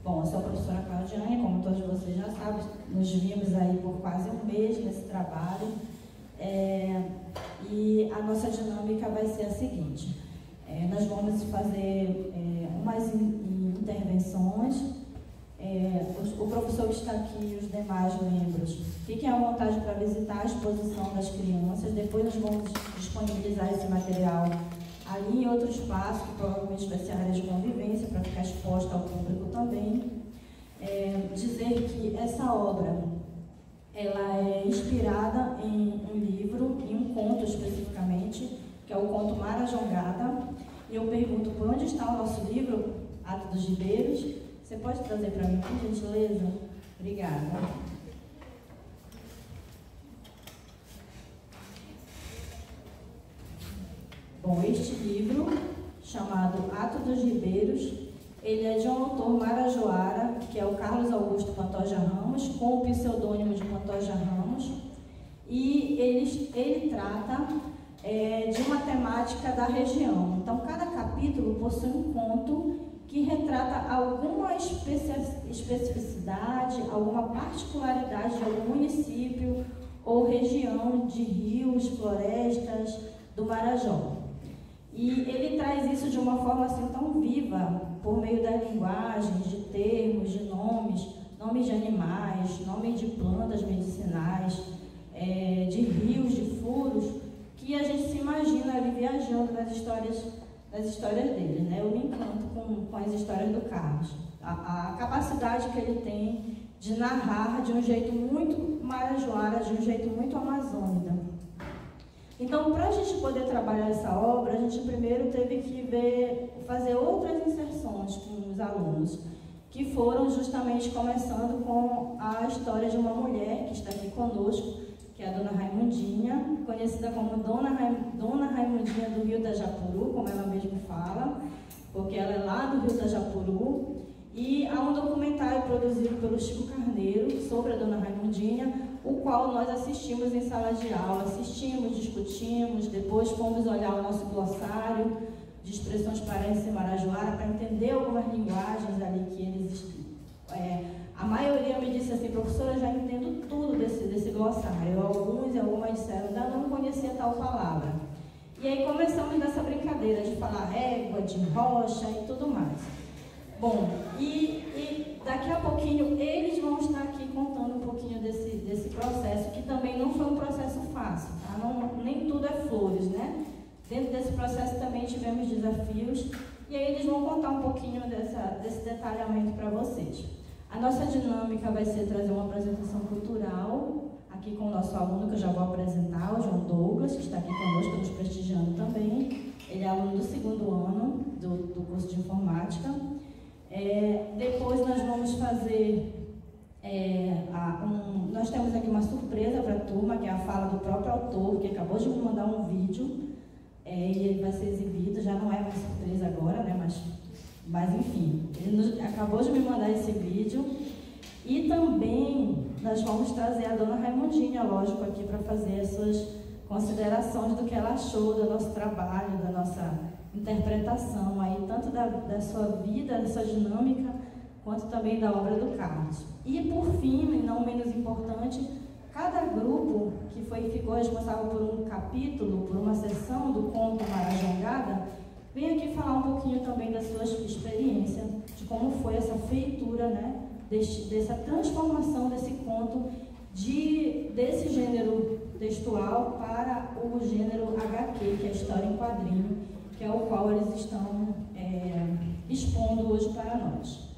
Bom, eu sou a professora Claudiane, como todos vocês já sabem, nos vimos aí por quase um mês nesse trabalho. E a nossa dinâmica vai ser a seguinte. Nós vamos fazer umas intervenções. O professor que está aqui e os demais membros fiquem à vontade para visitar a exposição das crianças. Depois nós vamos disponibilizar esse material ali em outro espaço, que provavelmente vai ser a área de convivência, para ficar exposta ao público também. Dizer que essa obra ela é inspirada em um livro, em um conto especificamente, que é o conto Marajongada. E eu pergunto, por onde está o nosso livro, Ato dos Ribeiros? Você pode trazer para mim, por gentileza? Obrigada. Bom, este livro, chamado Ato dos Ribeiros, ele é de um autor marajoara, que é o Carlos Augusto Pantoja Ramos, com o pseudônimo de Pantoja Ramos, e ele trata de uma temática da região. Então, cada capítulo possui um conto que retrata alguma especificidade, alguma particularidade de algum município ou região de rios, florestas do Marajó. E ele traz isso de uma forma assim tão viva, por meio das linguagens, de termos, de nomes de animais, nomes de plantas medicinais, de rios, de furos, que a gente se imagina ali viajando nas histórias dele, né? Eu me encanto com as histórias do Carlos. A capacidade que ele tem de narrar de um jeito muito marajoara, de um jeito muito amazônica. Então, para a gente poder trabalhar essa obra, a gente primeiro teve que fazer outras inserções com os alunos, que foram justamente começando com a história de uma mulher que está aqui conosco, que é a Dona Raimundinha, conhecida como Dona Raimundinha do Rio da Japuru, como ela mesma fala, porque ela é lá do Rio da Japuru. E há um documentário produzido pelo Chico Carneiro sobre a Dona Raimundinha, o qual nós assistimos em sala de aula, discutimos, depois fomos olhar o nosso glossário de expressões paraense e marajoara para entender algumas linguagens ali que eles... a maioria me disse assim, professora, eu já entendo tudo desse glossário. Algumas disseram, ainda não conhecia tal palavra. E aí começamos nessa brincadeira de falar égua, de rocha e tudo mais. Bom, e daqui a pouquinho eles vão estar aqui contando um pouquinho desse processo, que também não foi um processo fácil, tá? Nem tudo é flores, né? Dentro desse processo também tivemos desafios, e aí eles vão contar um pouquinho desse detalhamento para vocês. A nossa dinâmica vai ser trazer uma apresentação cultural, aqui com o nosso aluno, que eu já vou apresentar, o João Douglas, que está aqui conosco, nos prestigiando também. Ele é aluno do 2º ano do curso de informática. Depois nós vamos fazer, nós temos aqui uma surpresa para a turma, que é a fala do próprio autor, que acabou de me mandar um vídeo, e ele vai ser exibido, já não é mais surpresa agora, né, mas enfim, ele acabou de me mandar esse vídeo. E também nós vamos trazer a Dona Raimundinha, lógico, aqui para fazer as suas considerações do que ela achou do nosso trabalho, da nossa interpretação, aí, tanto da sua vida, da sua dinâmica, quanto também da obra do Carlos. E por fim, e não menos importante, cada grupo que ficou responsável por um capítulo, por uma seção do conto Marajongada, vem aqui falar um pouquinho também da sua experiência, de como foi essa feitura, né, dessa transformação desse conto desse gênero textual para o gênero HQ, que é a história em quadrinho, que é o qual eles estão expondo hoje para nós.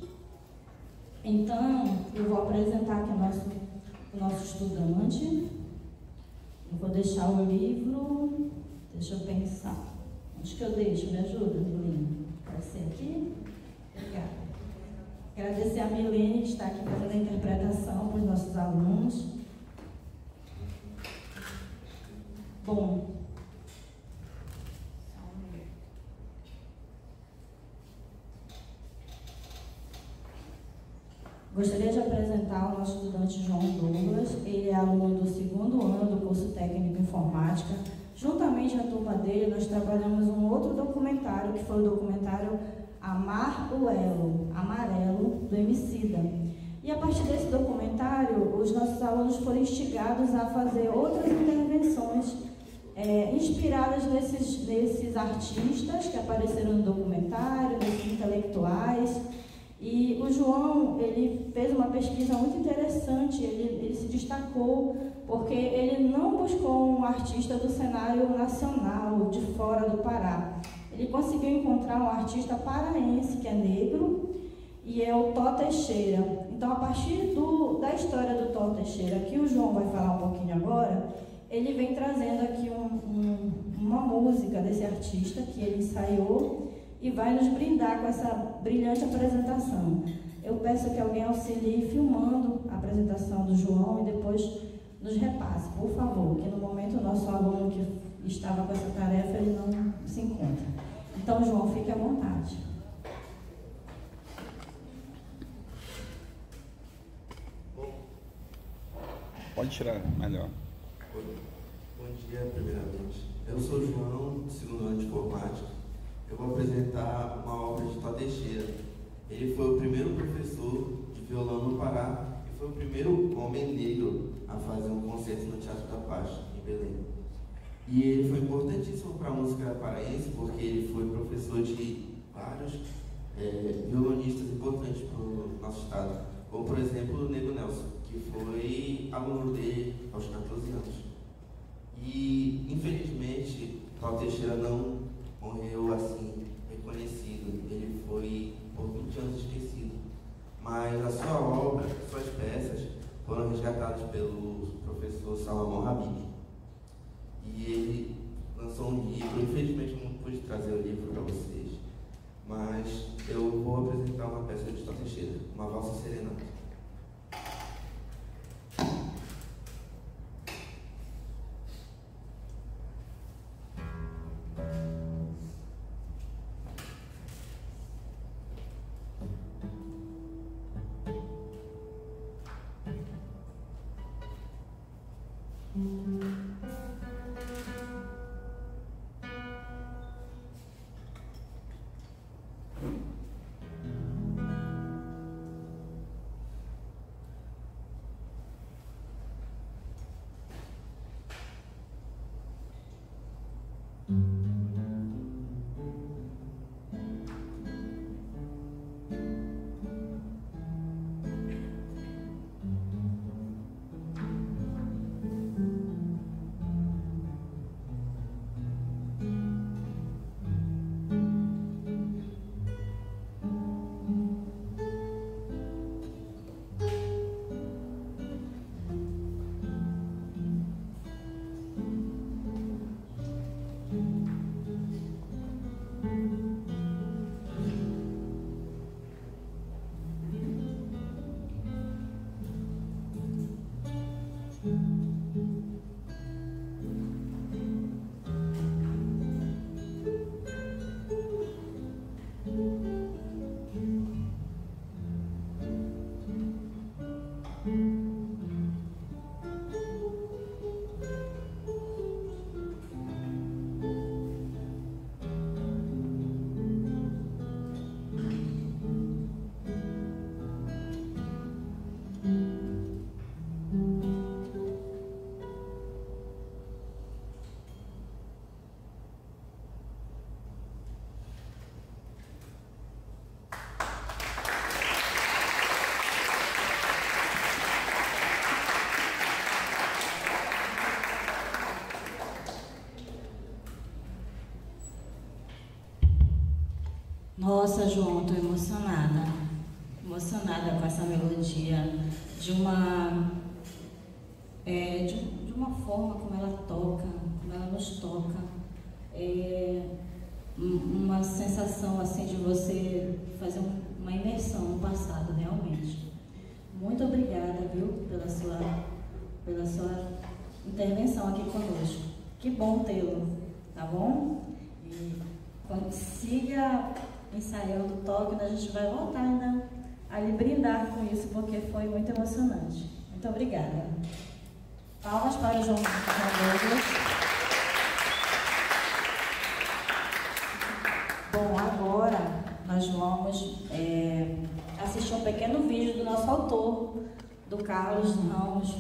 Então, eu vou apresentar aqui o nosso estudante. Eu vou deixar o livro, deixa eu pensar. Onde que eu deixo? Me ajuda, Milene? Pode ser aqui? Obrigada. Agradecer a Milene, que está aqui fazendo a interpretação para os nossos alunos. Bom, gostaria de apresentar o nosso estudante João Douglas. Ele é aluno do 2º ano do curso técnico em informática. Juntamente à turma dele, nós trabalhamos um outro documentário, que foi o documentário Amar o Elo, Amarelo, do Emicida. E a partir desse documentário, os nossos alunos foram instigados a fazer outras intervenções inspiradas nesses artistas que apareceram no documentário, nesses intelectuais. E o João, ele fez uma pesquisa muito interessante, ele se destacou porque ele não buscou um artista do cenário nacional, de fora do Pará. Ele conseguiu encontrar um artista paraense que é negro, e é o Tó Teixeira. Então, a partir da história do Tó Teixeira, que o João vai falar um pouquinho agora, ele vem trazendo aqui uma música desse artista que ele ensaiou e vai nos brindar com essa brilhante apresentação. Eu peço que alguém auxilie filmando a apresentação do João e depois nos repasse, por favor, que no momento o nosso aluno que estava com essa tarefa, ele não se encontra. Então, João, fique à vontade. Pode tirar, melhor. Bom dia, primeiramente. Eu sou o João, do segundo ano de informática. Eu vou apresentar uma obra de Tó Teixeira. Ele foi o primeiro professor de violão no Pará e foi o primeiro homem negro a fazer um concerto no Teatro da Paz, em Belém. E ele foi importantíssimo para a música paraense porque ele foi professor de vários violonistas importantes para o nosso estado, como, por exemplo, o Nego Nelson, que foi aluno dele aos 14 anos. E, infelizmente, Tó Teixeira não morreu assim, reconhecido. Ele foi por 20 anos esquecido. Mas a sua obra, suas peças, foram resgatadas pelo professor Salomão Habib. E ele lançou um livro. Infelizmente, não pude trazer o livro para vocês, mas eu vou apresentar uma peça de Tó Teixeira, uma valsa serenata. Nossa, João, estou emocionada com essa melodia, de uma forma como ela toca, como ela nos toca, uma sensação assim de você fazer uma imersão no passado, realmente. Muito obrigada, viu, pela sua intervenção aqui conosco. Que bom tê-lo, tá bom? E quando siga ensaiando o toque, a gente vai voltar ainda a lhe brindar com isso, porque foi muito emocionante. Muito obrigada. Palmas para o João Douglas. Bom, agora nós vamos assistir um pequeno vídeo do nosso autor, do Carlos Ramos,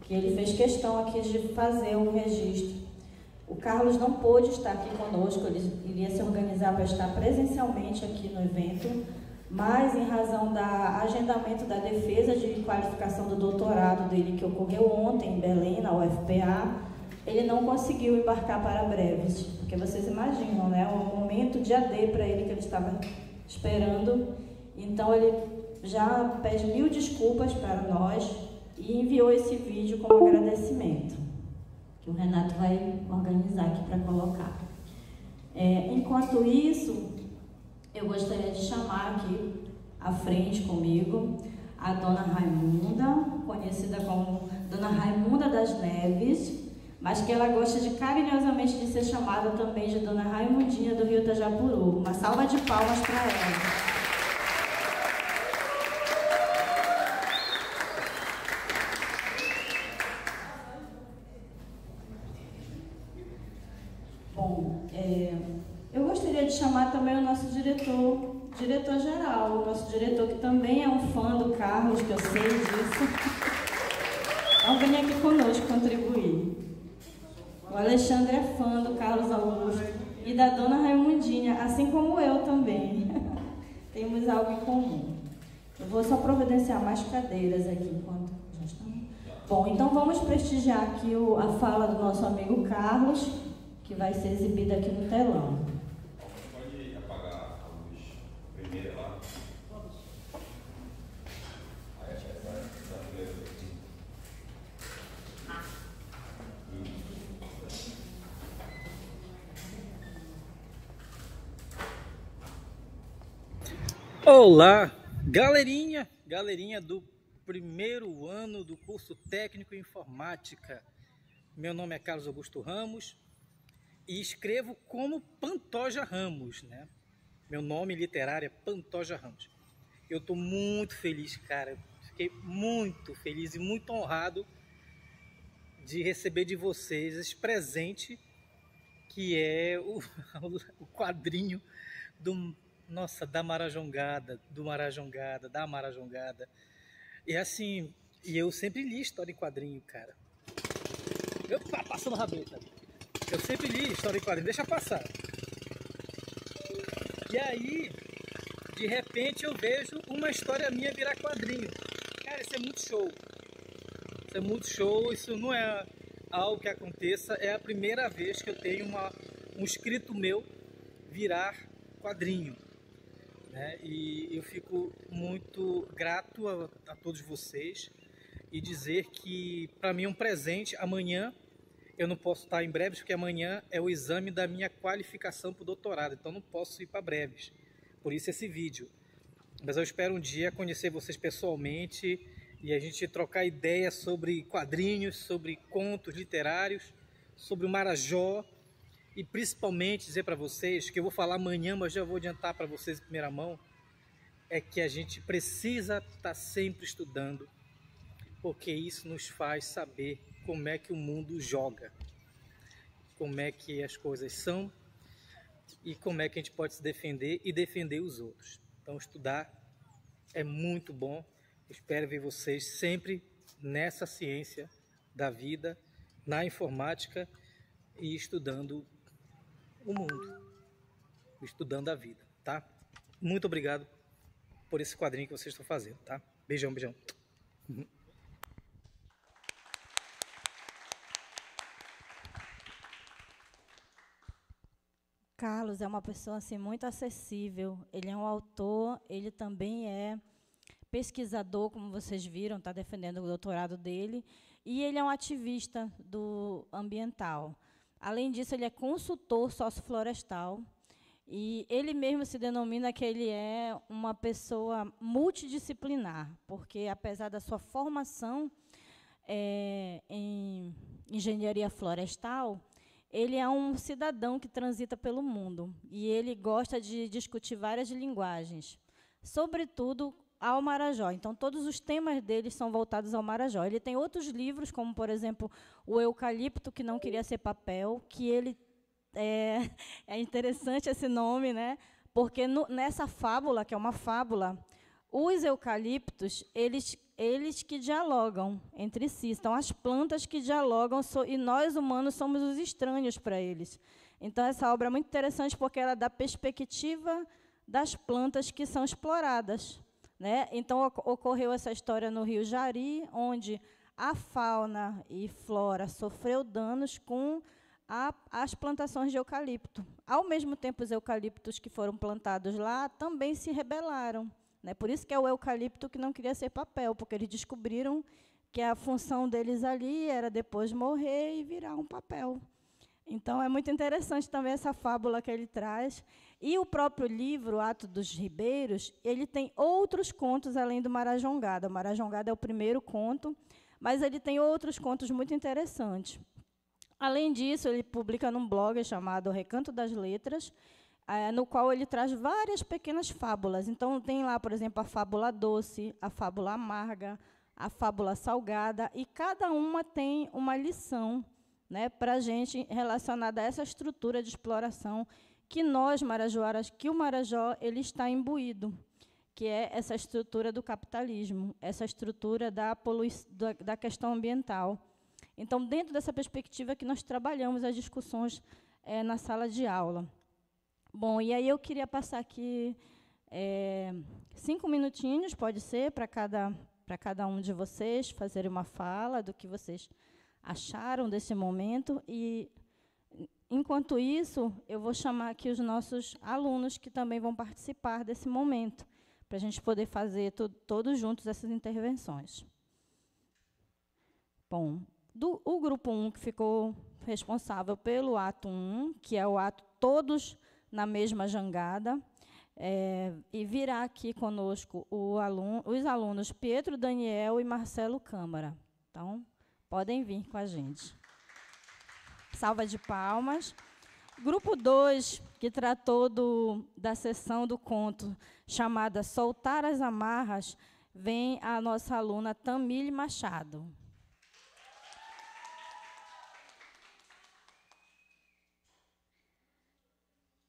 que ele fez questão aqui de fazer um registro. O Carlos não pôde estar aqui conosco, ele iria se organizar para estar presencialmente aqui no evento, mas em razão do agendamento da defesa de qualificação do doutorado dele, que ocorreu ontem em Belém, na UFPA, ele não conseguiu embarcar para Breves, porque vocês imaginam, né, um momento de AD para ele que ele estava esperando. Então ele já pede 1000 desculpas para nós e enviou esse vídeo como agradecimento, que o Renato vai organizar aqui para colocar. Enquanto isso, eu gostaria de chamar aqui à frente comigo a Dona Raimunda, conhecida como Dona Raimunda das Neves, mas que ela gosta de carinhosamente de ser chamada também de Dona Raimundinha do Rio Tajapuru. Uma salva de palmas para ela. Bom, eu gostaria de chamar também o nosso diretor-geral, o nosso diretor que também é um fã do Carlos, que eu sei disso. Então, venha aqui conosco contribuir. O Alexandre é fã do Carlos Augusto e da Dona Raimundinha, assim como eu também. Temos algo em comum. Eu vou só providenciar mais cadeiras aqui enquanto já estamos. Bom, então vamos prestigiar aqui a fala do nosso amigo Carlos, que vai ser exibida aqui no telão. Pode apagar a luz primeiro lá. Aí essa primeira aqui. Olá, galerinha do primeiro ano do curso técnico em informática. Meu nome é Carlos Augusto Ramos e escrevo como Pantoja Ramos, né? Meu nome literário é Pantoja Ramos. Eu estou muito feliz, cara. Fiquei muito feliz e muito honrado de receber de vocês esse presente que é o quadrinho da Marajongada, da Marajongada. E assim, eu sempre li história em quadrinho, cara. Opa, passando rabeta. Eu sempre li história em quadrinho, deixa passar. E aí, de repente, eu vejo uma história minha virar quadrinho. Cara, isso é muito show. Isso é muito show, isso não é algo que aconteça. É a primeira vez que eu tenho um escrito meu virar quadrinho. E eu fico muito grato a todos vocês e dizer que para mim é um presente. Amanhã eu não posso estar em Breves porque amanhã é o exame da minha qualificação para o doutorado, então não posso ir para Breves, por isso esse vídeo. Mas eu espero um dia conhecer vocês pessoalmente e a gente trocar ideias sobre quadrinhos, sobre contos literários, sobre o Marajó. E principalmente dizer para vocês, que eu vou falar amanhã, mas já vou adiantar para vocês em primeira mão, é que a gente precisa estar sempre estudando, porque isso nos faz saber como é que o mundo joga, como é que as coisas são e como é que a gente pode se defender e defender os outros. Então estudar é muito bom. Eu espero ver vocês sempre nessa ciência da vida, na informática e estudando o mundo, estudando a vida, tá? Muito obrigado por esse quadrinho que vocês estão fazendo, tá? Beijão, beijão. Carlos é uma pessoa assim muito acessível. Ele é um autor, ele também é pesquisador, como vocês viram, está defendendo o doutorado dele, e ele é um ativista do ambiental. Além disso, ele é consultor socioflorestal e ele mesmo se denomina que ele é uma pessoa multidisciplinar, porque, apesar da sua formação em engenharia florestal, ele é um cidadão que transita pelo mundo e ele gosta de discutir várias linguagens, sobretudo ao Marajó. Então, todos os temas dele são voltados ao Marajó. Ele tem outros livros, como, por exemplo, O Eucalipto, que não queria ser papel, que ele é interessante esse nome, né? Porque nessa fábula, que é uma fábula, os eucaliptos, eles eles que dialogam entre si. Então, as plantas que dialogam, e nós, humanos, somos os estranhos para eles. Então, essa obra é muito interessante porque ela dá perspectiva das plantas que são exploradas, né? Então, ocorreu essa história no Rio Jari, onde a fauna e flora sofreu danos com as plantações de eucalipto. Ao mesmo tempo, os eucaliptos que foram plantados lá também se rebelaram, né? Por isso que é o eucalipto que não queria ser papel, porque eles descobriram que a função deles ali era depois morrer e virar um papel. Então, é muito interessante também essa fábula que ele traz. E o próprio livro, Ato dos Ribeiros, ele tem outros contos além do Marajongada. O Marajongada é o primeiro conto, mas ele tem outros contos muito interessantes. Além disso, ele publica num blog chamado Recanto das Letras, no qual ele traz várias pequenas fábulas. Então, tem lá, por exemplo, a fábula doce, a fábula amarga, a fábula salgada, e cada uma tem uma lição, né, para a gente relacionada a essa estrutura de exploração que nós, marajoaras, que o Marajó ele está imbuído, que é essa estrutura do capitalismo, essa estrutura da questão ambiental. Então, dentro dessa perspectiva que nós trabalhamos as discussões na sala de aula. Bom, e aí eu queria passar aqui 5 minutinhos, pode ser, para cada um de vocês fazerem uma fala do que vocês acharam desse momento. E, enquanto isso, eu vou chamar aqui os nossos alunos que também vão participar desse momento, para a gente poder fazer todos juntos essas intervenções. Bom, o grupo 1, que ficou responsável pelo ato 1, que é o ato Todos na Mesma Jangada, e virá aqui conosco os alunos Pietro Daniel e Marcelo Câmara. Então, podem vir com a gente. Salva de palmas. Grupo 2, que tratou da sessão do conto chamada Soltar as Amarras, vem a nossa aluna Tamile Machado.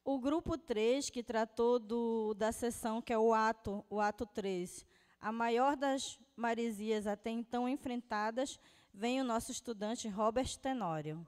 O grupo 3, que tratou da sessão, que é o ato 3, a maior das maresias até então enfrentadas, vem o nosso estudante Robert Tenório.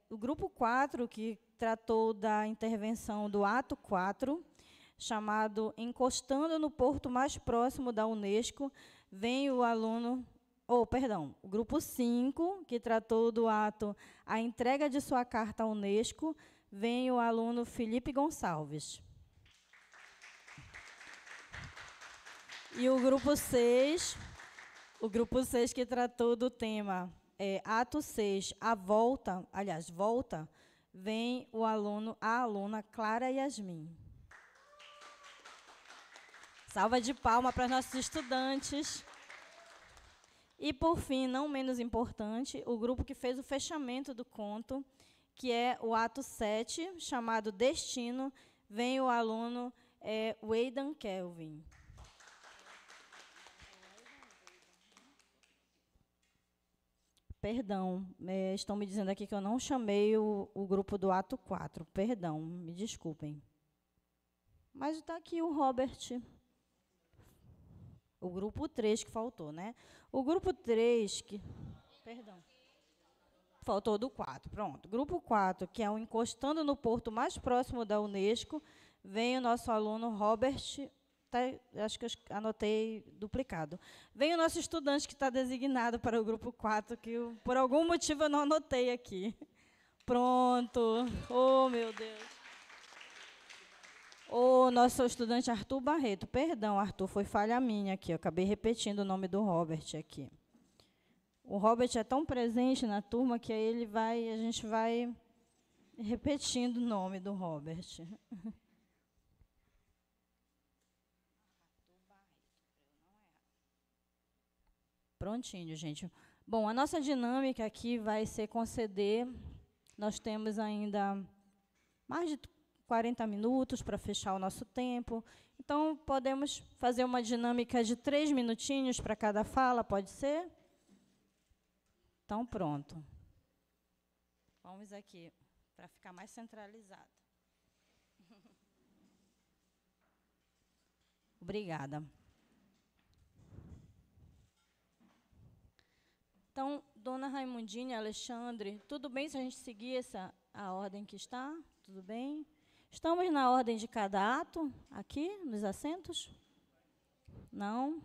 O grupo 4, que tratou da intervenção do ato 4, chamado Encostando no Porto Mais Próximo da Unesco, vem o grupo 5, que tratou do ato A Entrega de Sua Carta à Unesco, vem o aluno Felipe Gonçalves. E o grupo 6, que tratou do tema ato 6, volta, vem a aluna Clara Yasmin. Salva de palmas para nossos estudantes. E, por fim, não menos importante, o grupo que fez o fechamento do conto, que é o ato 7, chamado Destino, vem o aluno Weidan Kelvin. Perdão, estão me dizendo aqui que eu não chamei o grupo do ato 4. Perdão, me desculpem. Mas está aqui o Robert. O grupo 3 que faltou, né? O grupo 3 que... Perdão. Faltou do 4, pronto. Grupo 4, que é o Encostando no Porto Mais Próximo da Unesco, vem o nosso aluno Robert... acho que eu anotei duplicado. Vem o nosso estudante que está designado para o grupo 4, que por algum motivo eu não anotei aqui. Pronto. Oh, meu Deus. O nosso estudante Arthur Barreto. Perdão, Arthur, foi falha minha aqui. Eu acabei repetindo o nome do Robert aqui. O Robert é tão presente na turma que aí a gente vai repetindo o nome do Robert. Prontinho, gente. Bom, a nossa dinâmica aqui vai ser conceder. Nós temos ainda mais de 40 minutos para fechar o nosso tempo. Então, podemos fazer uma dinâmica de 3 minutinhos para cada fala, pode ser? Então, pronto. Vamos aqui, para ficar mais centralizado. Obrigada. Então, dona Raimundinha, Alexandre, tudo bem se a gente seguir a ordem que está? Tudo bem? Estamos na ordem de cada ato, aqui, nos assentos? Não?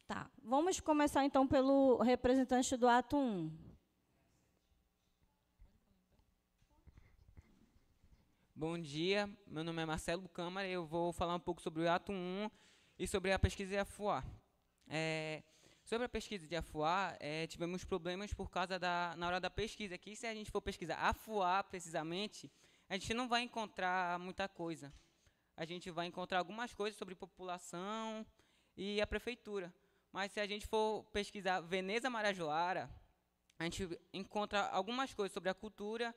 Tá. Vamos começar, então, pelo representante do ato 1. Bom dia, meu nome é Marcelo Câmara e eu vou falar um pouco sobre o ato 1 e sobre a pesquisa de Afuá. Sobre a pesquisa de Afuá, tivemos problemas por causa na hora da pesquisa, que se a gente for pesquisar Afuá, precisamente, a gente não vai encontrar muita coisa. A gente vai encontrar algumas coisas sobre população e a prefeitura. Mas se a gente for pesquisar Veneza Marajoara, a gente encontra algumas coisas sobre a cultura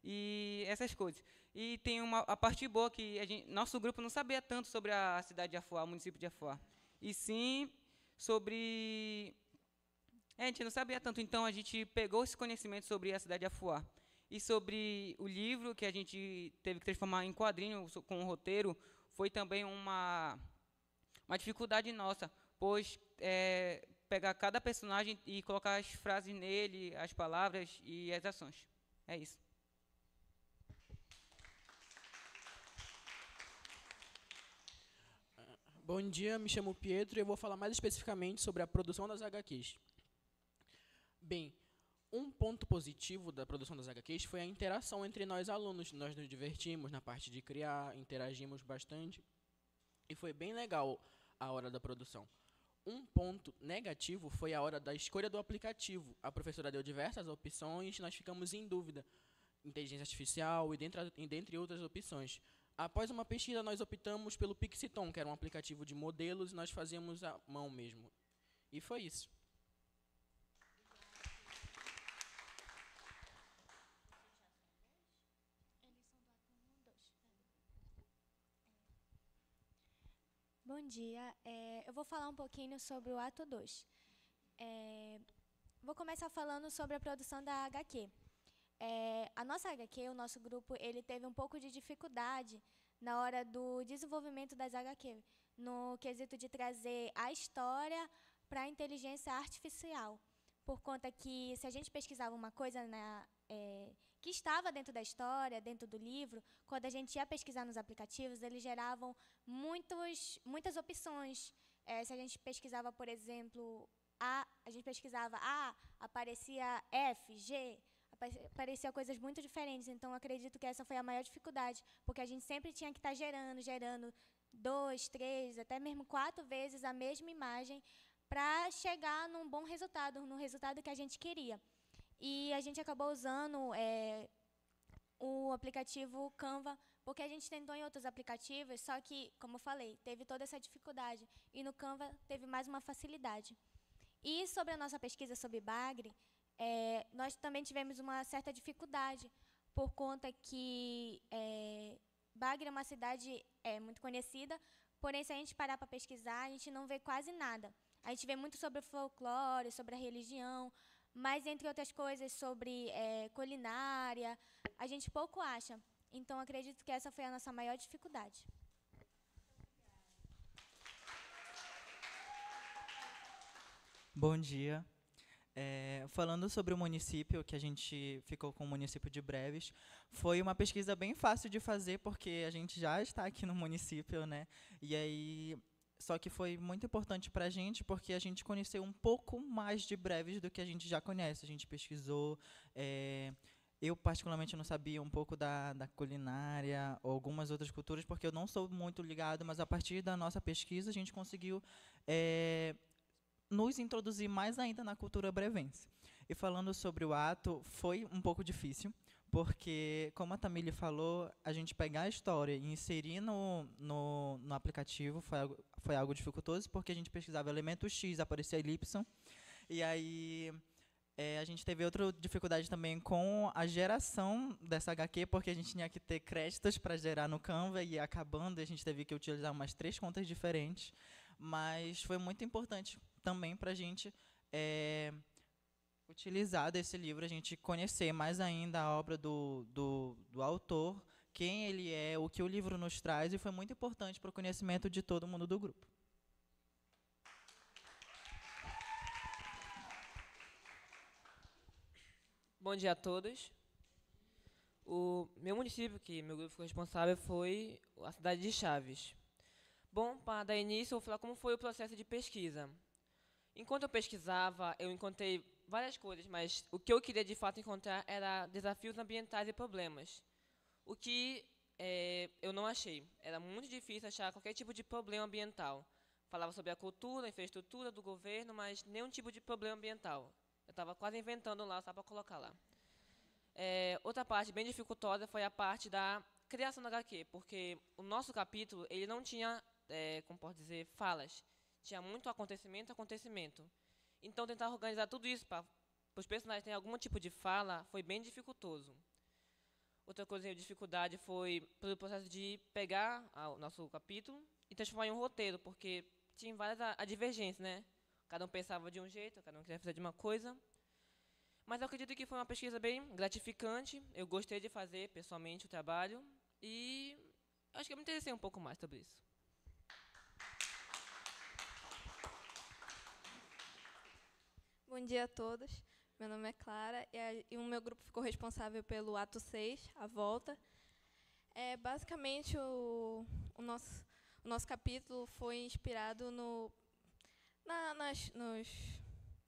e essas coisas. E tem a parte boa que nosso grupo não sabia tanto sobre a cidade de Afuá, o município de Afuá. E sim sobre... a gente não sabia tanto, então a gente pegou esse conhecimento sobre a cidade de Afuá. E sobre o livro, que a gente teve que transformar em quadrinho com o roteiro, foi também uma dificuldade nossa, pois pegar cada personagem e colocar as frases nele, as palavras e as ações. É isso. Bom dia, me chamo Pietro e eu vou falar mais especificamente sobre a produção das HQs. Bem, um ponto positivo da produção das HQs foi a interação entre nós alunos. Nós nos divertimos na parte de criar, interagimos bastante e foi bem legal a hora da produção. Um ponto negativo foi a hora da escolha do aplicativo. A professora deu diversas opções, nós ficamos em dúvida. Inteligência artificial e dentre outras opções. Após uma pesquisa, nós optamos pelo Pixiton, que era um aplicativo de modelos, e nós fazíamos à mão mesmo. E foi isso. Bom dia. Eu vou falar um pouquinho sobre o ato 2. Vou começar falando sobre a produção da HQ. A nossa HQ, o nosso grupo, ele teve um pouco de dificuldade na hora do desenvolvimento das HQ, no quesito de trazer a história para a inteligência artificial, por conta que, se a gente pesquisava uma coisa que estava dentro da história, dentro do livro, quando a gente ia pesquisar nos aplicativos, eles geravam muitas opções. Se a gente pesquisava, por exemplo, a gente pesquisava A, aparecia F, G, aparecia coisas muito diferentes. Então, acredito que essa foi a maior dificuldade, porque a gente sempre tinha que estar gerando 2, 3, até mesmo 4 vezes a mesma imagem para chegar num bom resultado, no resultado que a gente queria. E a gente acabou usando o aplicativo Canva, porque a gente tentou em outros aplicativos, só que, como eu falei, teve toda essa dificuldade. E no Canva teve mais uma facilidade. E sobre a nossa pesquisa sobre Bagre, nós também tivemos uma certa dificuldade, por conta que Bagre é uma cidade muito conhecida, porém, se a gente parar para pesquisar, a gente não vê quase nada. A gente vê muito sobre o folclore, sobre a religião, mas, entre outras coisas, sobre culinária, a gente pouco acha. Então, acredito que essa foi a nossa maior dificuldade. Bom dia. Falando sobre o município, que a gente ficou com o município de Breves, foi uma pesquisa bem fácil de fazer, porque a gente já está aqui no município, né? E aí, só que foi muito importante para a gente, porque a gente conheceu um pouco mais de Breves do que a gente já conhece. A gente pesquisou, eu particularmente não sabia um pouco da culinária ou algumas outras culturas, porque eu não sou muito ligado, mas a partir da nossa pesquisa a gente conseguiu nos introduzir mais ainda na cultura brevense. E falando sobre o ato, foi um pouco difícil, porque, como a Tamile falou, a gente pegar a história e inserir no aplicativo foi algo dificultoso, porque a gente pesquisava elemento X, aparecia Y, e aí A gente teve outra dificuldade também com a geração dessa HQ, porque a gente tinha que ter créditos para gerar no Canva e ia acabando, e a gente teve que utilizar umas 3 contas diferentes. Mas foi muito importante também para a gente utilizar desse livro, a gente conhecer mais ainda a obra do autor, quem ele é, o que o livro nos traz, e foi muito importante para o conhecimento de todo mundo do grupo. Bom dia a todos. O meu município, que meu grupo ficou responsável, foi a cidade de Chaves. Bom, para dar início, eu vou falar como foi o processo de pesquisa. Enquanto eu pesquisava, eu encontrei várias coisas, mas o que eu queria de fato encontrar era desafios ambientais e problemas. O que eu não achei. Era muito difícil achar qualquer tipo de problema ambiental. Falava sobre a cultura, a infraestrutura do governo, mas nenhum tipo de problema ambiental. Eu estava quase inventando lá, só para colocar lá. Outra parte bem dificultosa foi a parte da criação da HQ, porque o nosso capítulo ele não tinha, como posso dizer, falas. Tinha muito acontecimento. Então, tentar organizar tudo isso para os personagens terem algum tipo de fala foi bem dificultoso. Outra coisa de dificuldade foi pelo processo de pegar o nosso capítulo e transformar em um roteiro, porque tinha várias divergências, né? Cada um pensava de um jeito, cada um queria fazer de uma coisa. Mas eu acredito que foi uma pesquisa bem gratificante. Eu gostei de fazer, pessoalmente, o trabalho. E acho que eu me interessei um pouco mais sobre isso. Bom dia a todos. Meu nome é Clara e o meu grupo ficou responsável pelo ato 6, a volta. Basicamente, o nosso capítulo foi inspirado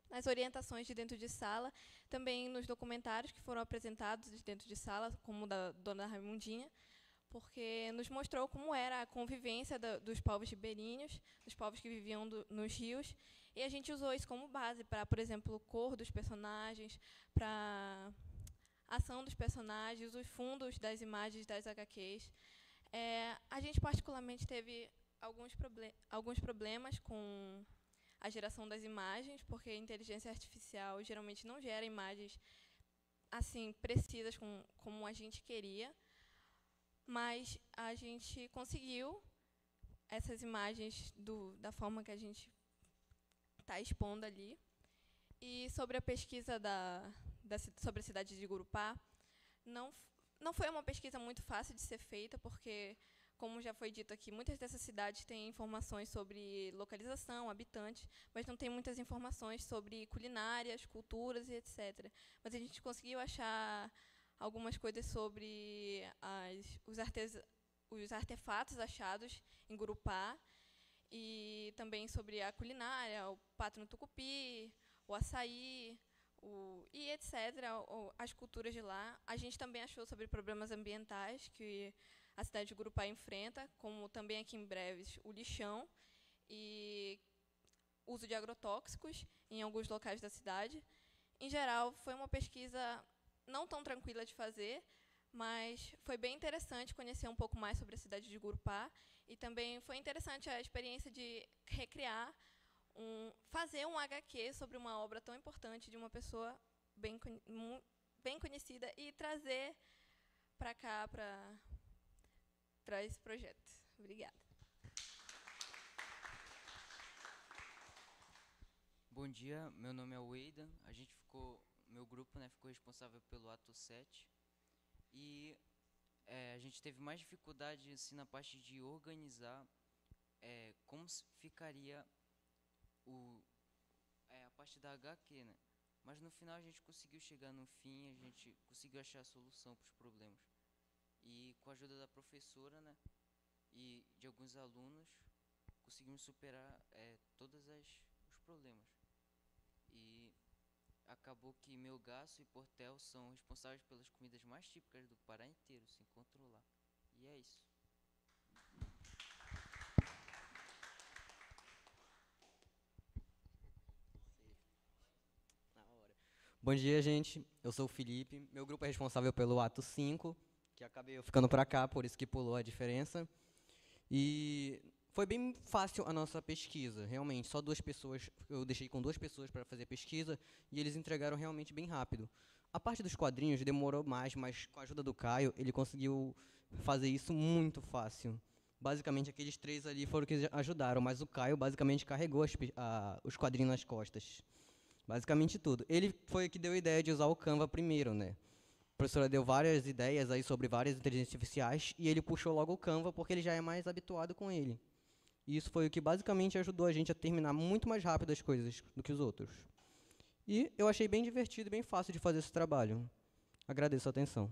nas orientações de dentro de sala, também nos documentários que foram apresentados de dentro de sala, como o da Dona Raimundinha, porque nos mostrou como era a convivência dos povos ribeirinhos, dos povos que viviam nos rios, e a gente usou isso como base para, por exemplo, cor dos personagens, para a ação dos personagens, os fundos das imagens das HQs. A gente, particularmente, teve alguns problemas com a geração das imagens, porque a inteligência artificial geralmente não gera imagens assim precisas como a gente queria, mas a gente conseguiu essas imagens da forma que a gente está expondo ali. E sobre a pesquisa sobre a cidade de Gurupá, não foi uma pesquisa muito fácil de ser feita, porque, como já foi dito aqui, muitas dessas cidades têm informações sobre localização, habitantes, mas não tem muitas informações sobre culinárias, culturas e etc. Mas a gente conseguiu achar algumas coisas sobre os artefatos achados em Gurupá, e também sobre a culinária, o pato no tucupi, o açaí, e etc., as culturas de lá. A gente também achou sobre problemas ambientais que a cidade de Gurupá enfrenta, como também aqui em Breves, o lixão e uso de agrotóxicos em alguns locais da cidade. Em geral, foi uma pesquisa não tão tranquila de fazer, mas foi bem interessante conhecer um pouco mais sobre a cidade de Gurupá, e também foi interessante a experiência de recriar, fazer um HQ sobre uma obra tão importante de uma pessoa bem conhecida e trazer para cá, para esse projeto. Obrigada. Bom dia, meu nome é Weida. Meu grupo, né, ficou responsável pelo ato 7. E a gente teve mais dificuldade assim, na parte de organizar como ficaria a parte da HQ, né? Mas no final a gente conseguiu chegar no fim, a gente conseguiu achar a solução para os problemas. E com a ajuda da professora, né, e de alguns alunos, conseguimos superar todos os problemas. E acabou que Melgaço e Portel são responsáveis pelas comidas mais típicas do Pará inteiro, se encontrou lá. E é isso. Bom dia, gente. Eu sou o Felipe. Meu grupo é responsável pelo ato 5, que acabei ficando para cá, por isso que pulou a diferença. E Foi bem fácil a nossa pesquisa, realmente. Só 2 pessoas, eu deixei com 2 pessoas para fazer a pesquisa e eles entregaram realmente bem rápido. A parte dos quadrinhos demorou mais, mas com a ajuda do Caio, ele conseguiu fazer isso muito fácil. Basicamente, aqueles 3 ali foram que ajudaram, mas o Caio basicamente carregou os quadrinhos nas costas. Basicamente tudo. Ele foi o que deu a ideia de usar o Canva primeiro, né? A professora deu várias ideias aí sobre várias inteligências artificiais e ele puxou logo o Canva porque ele já é mais habituado com ele. E isso foi o que basicamente ajudou a gente a terminar muito mais rápido as coisas do que os outros. E eu achei bem divertido e bem fácil de fazer esse trabalho. Agradeço a atenção.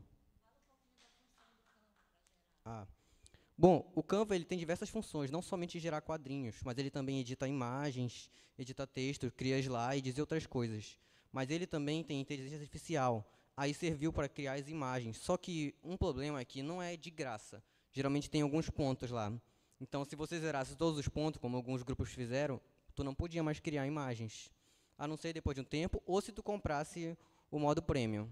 Bom, o Canva ele tem diversas funções, não somente gerar quadrinhos, mas ele também edita imagens, edita texto, cria slides e outras coisas. Mas ele também tem inteligência artificial. Aí serviu para criar as imagens. Só que um problema é que não é de graça. Geralmente tem alguns pontos lá. Então, se você zerasse todos os pontos, como alguns grupos fizeram, tu não podia mais criar imagens. A não ser depois de um tempo, ou se tu comprasse o modo premium.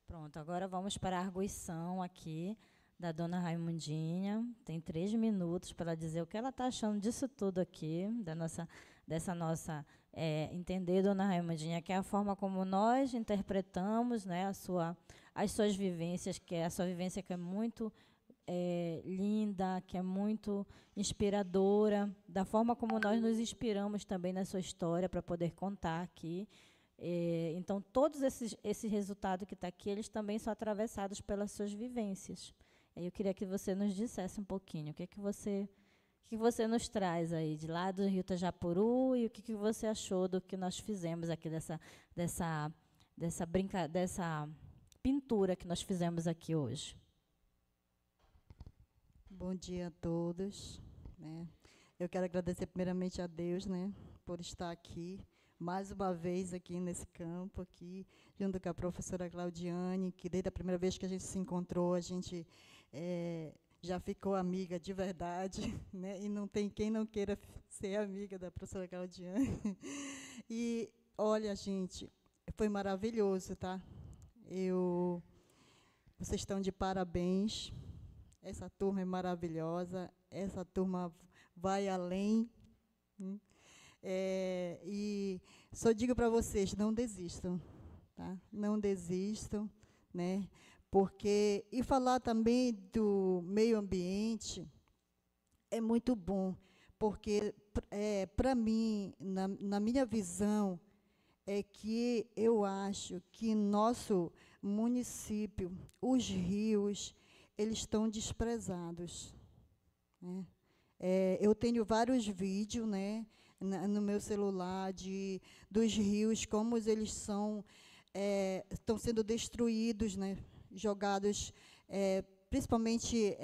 Pronto, agora vamos para a arguição aqui da dona Raimundinha. Tem 3 minutos para ela dizer o que ela está achando disso tudo aqui, dessa nossa entender, dona Raimundinha, que é a forma como nós interpretamos, né, as suas vivências, que é a sua vivência que é muito linda, que é muito inspiradora, da forma como nós nos inspiramos também na sua história para poder contar aqui. Então, todos esse resultado que está aqui, eles também são atravessados pelas suas vivências. Eu queria que você nos dissesse um pouquinho, o que você nos traz aí, de lá do Rio Tajapuru, e o que você achou do que nós fizemos aqui, dessa pintura que nós fizemos aqui hoje. Bom dia a todos, né? Eu quero agradecer primeiramente a Deus, né, por estar aqui, mais uma vez aqui nesse campo, aqui, junto com a professora Claudiane, que desde a primeira vez que a gente se encontrou, a gente já ficou amiga de verdade, né? E não tem quem não queira ser amiga da professora Claudiane. E, olha, gente, foi maravilhoso, tá? Vocês estão de parabéns. Essa turma é maravilhosa, essa turma vai além. E só digo para vocês, não desistam, tá? Não desistam, né? Porque, e falar também do meio ambiente é muito bom, porque, para mim, na minha visão, é que eu acho que nosso município, os rios, eles estão desprezados, né? Eu tenho vários vídeos, né, no meu celular dos rios, como eles estão sendo destruídos, né, jogados, principalmente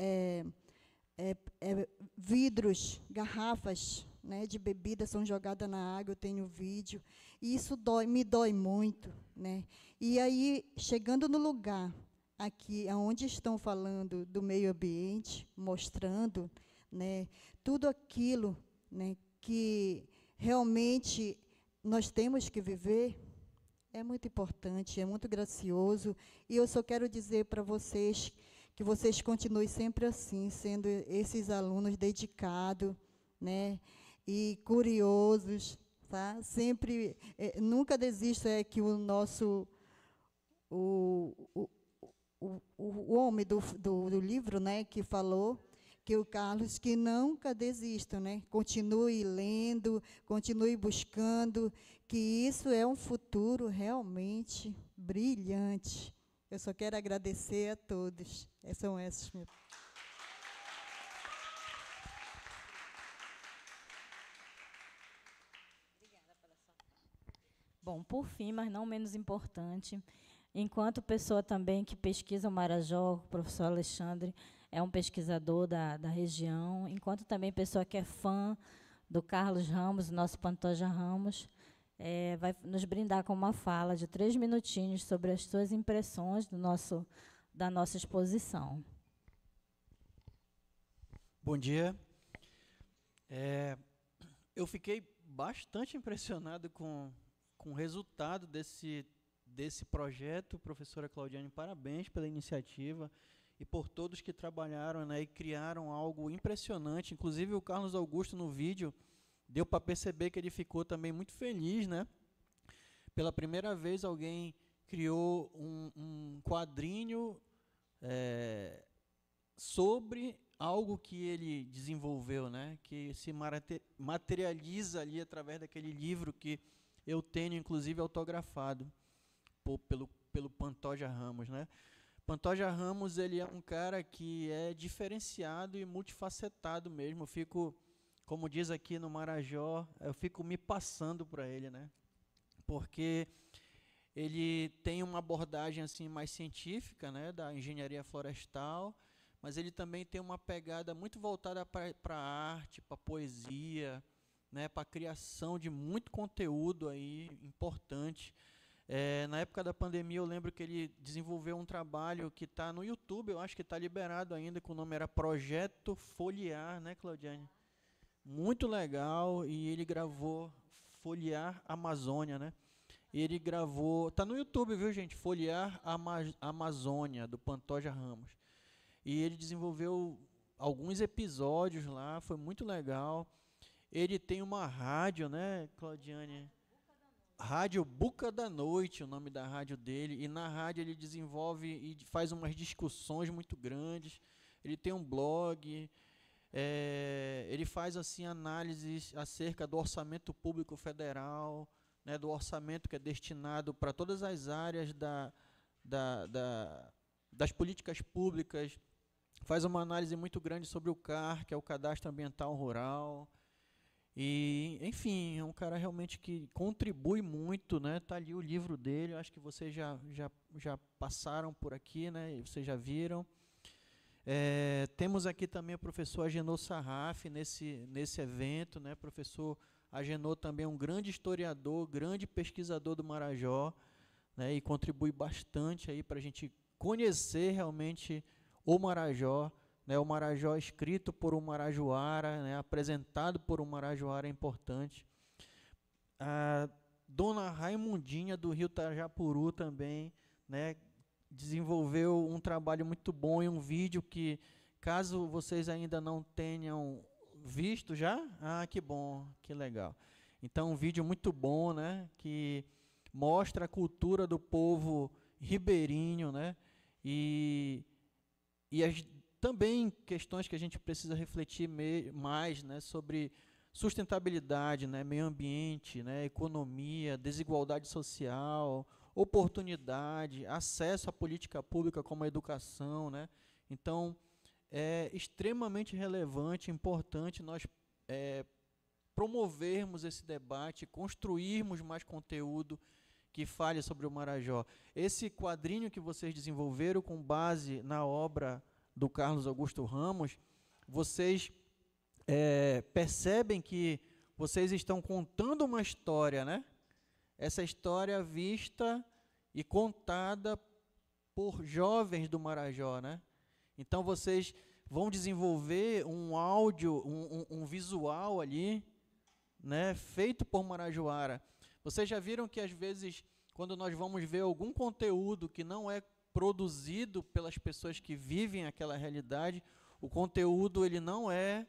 vidros, garrafas, né, de bebida são jogadas na água. Eu tenho vídeo, e isso me dói muito, né? E aí, chegando no lugar aqui, onde estão falando do meio ambiente, mostrando, né, tudo aquilo, né, que realmente nós temos que viver, é muito importante, é muito gracioso. E eu só quero dizer para vocês que vocês continuem sempre assim, sendo esses alunos dedicados, né, e curiosos, tá? Sempre, nunca desista, que o nosso o homem do livro, né, que falou, que o Carlos, que nunca desistam, né? Continue lendo, continue buscando, que isso é um futuro realmente brilhante. Eu só quero agradecer a todos. São esses meus. Bom, por fim, mas não menos importante, enquanto pessoa também que pesquisa o Marajó, o professor Alexandre é um pesquisador da região, enquanto também pessoa que é fã do Carlos Ramos, nosso Pantoja Ramos, vai nos brindar com uma fala de 3 minutinhos sobre as suas impressões da nossa exposição. Bom dia. Eu fiquei bastante impressionado com o resultado desse projeto. Professora Claudiane, parabéns pela iniciativa e por todos que trabalharam, né, e criaram algo impressionante. Inclusive o Carlos Augusto no vídeo deu para perceber que ele ficou também muito feliz, né? Pela primeira vez alguém criou um quadrinho sobre algo que ele desenvolveu, né? Que se materializa ali através daquele livro que eu tenho, inclusive, autografado pelo Pantoja Ramos, né? Pantoja Ramos, ele é um cara que é diferenciado e multifacetado mesmo. Eu fico, como diz aqui no Marajó, eu fico me passando para ele, né? Porque ele tem uma abordagem assim mais científica, né, da engenharia florestal, mas ele também tem uma pegada muito voltada para a arte, para a poesia, né, para a criação de muito conteúdo aí importante. Na época da pandemia, eu lembro que ele desenvolveu um trabalho que está no YouTube, eu acho que está liberado ainda, que o nome era Projeto Foliar, né, Claudiane? Muito legal, e ele gravou Foliar Amazônia, né? Ele gravou, está no YouTube, viu, gente? Foliar Amazônia, do Pantoja Ramos. E ele desenvolveu alguns episódios lá, foi muito legal. Ele tem uma rádio, né, Claudiane? Rádio Buca da Noite, o nome da rádio dele. E na rádio ele desenvolve e faz umas discussões muito grandes. Ele tem um blog. Ele faz assim análises acerca do orçamento público federal, né, do orçamento que é destinado para todas as áreas das políticas públicas. Faz uma análise muito grande sobre o CAR, que é o Cadastro Ambiental Rural. E, enfim, é um cara realmente que contribui muito, né? Está ali o livro dele, eu acho que vocês já passaram por aqui, né? E vocês já viram. Temos aqui também o professor Agenor Sarraf nesse evento, né? Professor Agenor também é um grande historiador, grande pesquisador do Marajó, né? E contribui bastante aí para a gente conhecer realmente o Marajó, né? O Marajó escrito por um marajoara, né? Apresentado por um marajoara é importante. A dona Raimundinha do Rio Tajapuru também, né? Desenvolveu um trabalho muito bom e um vídeo que, caso vocês ainda não tenham visto já, que bom, que legal. Então, um vídeo muito bom, né, que mostra a cultura do povo ribeirinho, né, e também questões que a gente precisa refletir mais, né, sobre sustentabilidade, né, meio ambiente, né, economia, desigualdade social, oportunidade, acesso à política pública como a educação, né? Então, é extremamente relevante, importante nós promovermos esse debate, construirmos mais conteúdo que fale sobre o Marajó. Esse quadrinho que vocês desenvolveram com base na obra do Carlos Augusto Ramos, vocês percebem que vocês estão contando uma história, né? Essa história vista e contada por jovens do Marajó, né? Então, vocês vão desenvolver um áudio, um visual ali, né, feito por marajoara. Vocês já viram que, às vezes, quando nós vamos ver algum conteúdo que não é produzido pelas pessoas que vivem aquela realidade, o conteúdo ele não é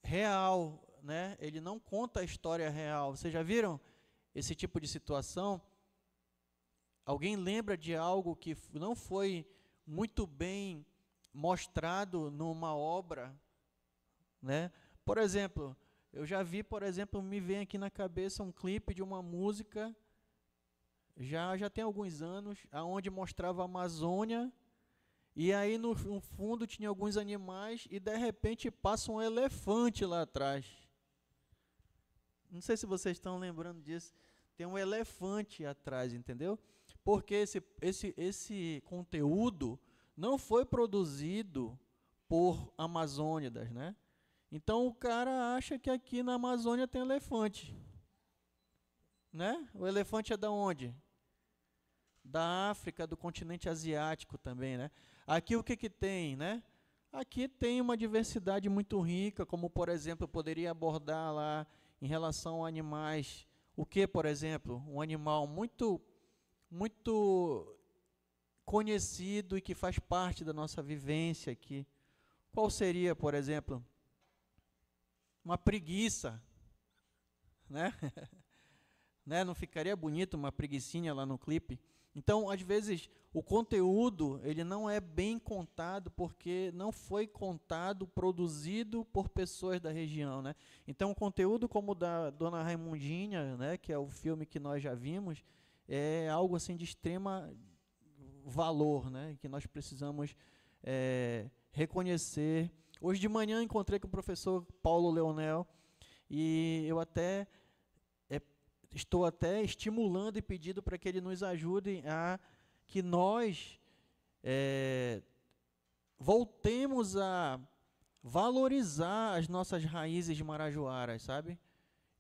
real, né? Ele não conta a história real. Vocês já viram esse tipo de situação? Alguém lembra de algo que não foi muito bem mostrado numa obra, né? Por exemplo, eu já vi, me vem aqui na cabeça um clipe de uma música, já tem alguns anos, aonde mostrava a Amazônia, e aí no fundo tinha alguns animais, e de repente passa um elefante lá atrás. Não sei se vocês estão lembrando disso. Tem um elefante atrás, entendeu? Porque esse conteúdo não foi produzido por amazônidas, né? Então o cara acha que aqui na Amazônia tem elefante, né? O elefante é da onde? Da África, do continente asiático também, né? Aqui o que tem, né? Aqui tem uma diversidade muito rica, como, por exemplo, eu poderia abordar lá em relação a animais. O que, por exemplo? Um animal muito muito conhecido e que faz parte da nossa vivência aqui. Qual seria, por exemplo, uma preguiça, né? Né? Não ficaria bonito uma preguicinha lá no clipe? Então, às vezes, o conteúdo ele não é bem contado porque não foi contado, produzido por pessoas da região, né? Então, o conteúdo como o da Dona Raimundinha, né, que é o filme que nós já vimos, é algo assim de extrema valor, né, que nós precisamos reconhecer. Hoje de manhã encontrei com o professor Paulo Leonel e eu estou até estimulando e pedindo para que ele nos ajude a que nós voltemos a valorizar as nossas raízes marajoaras, sabe?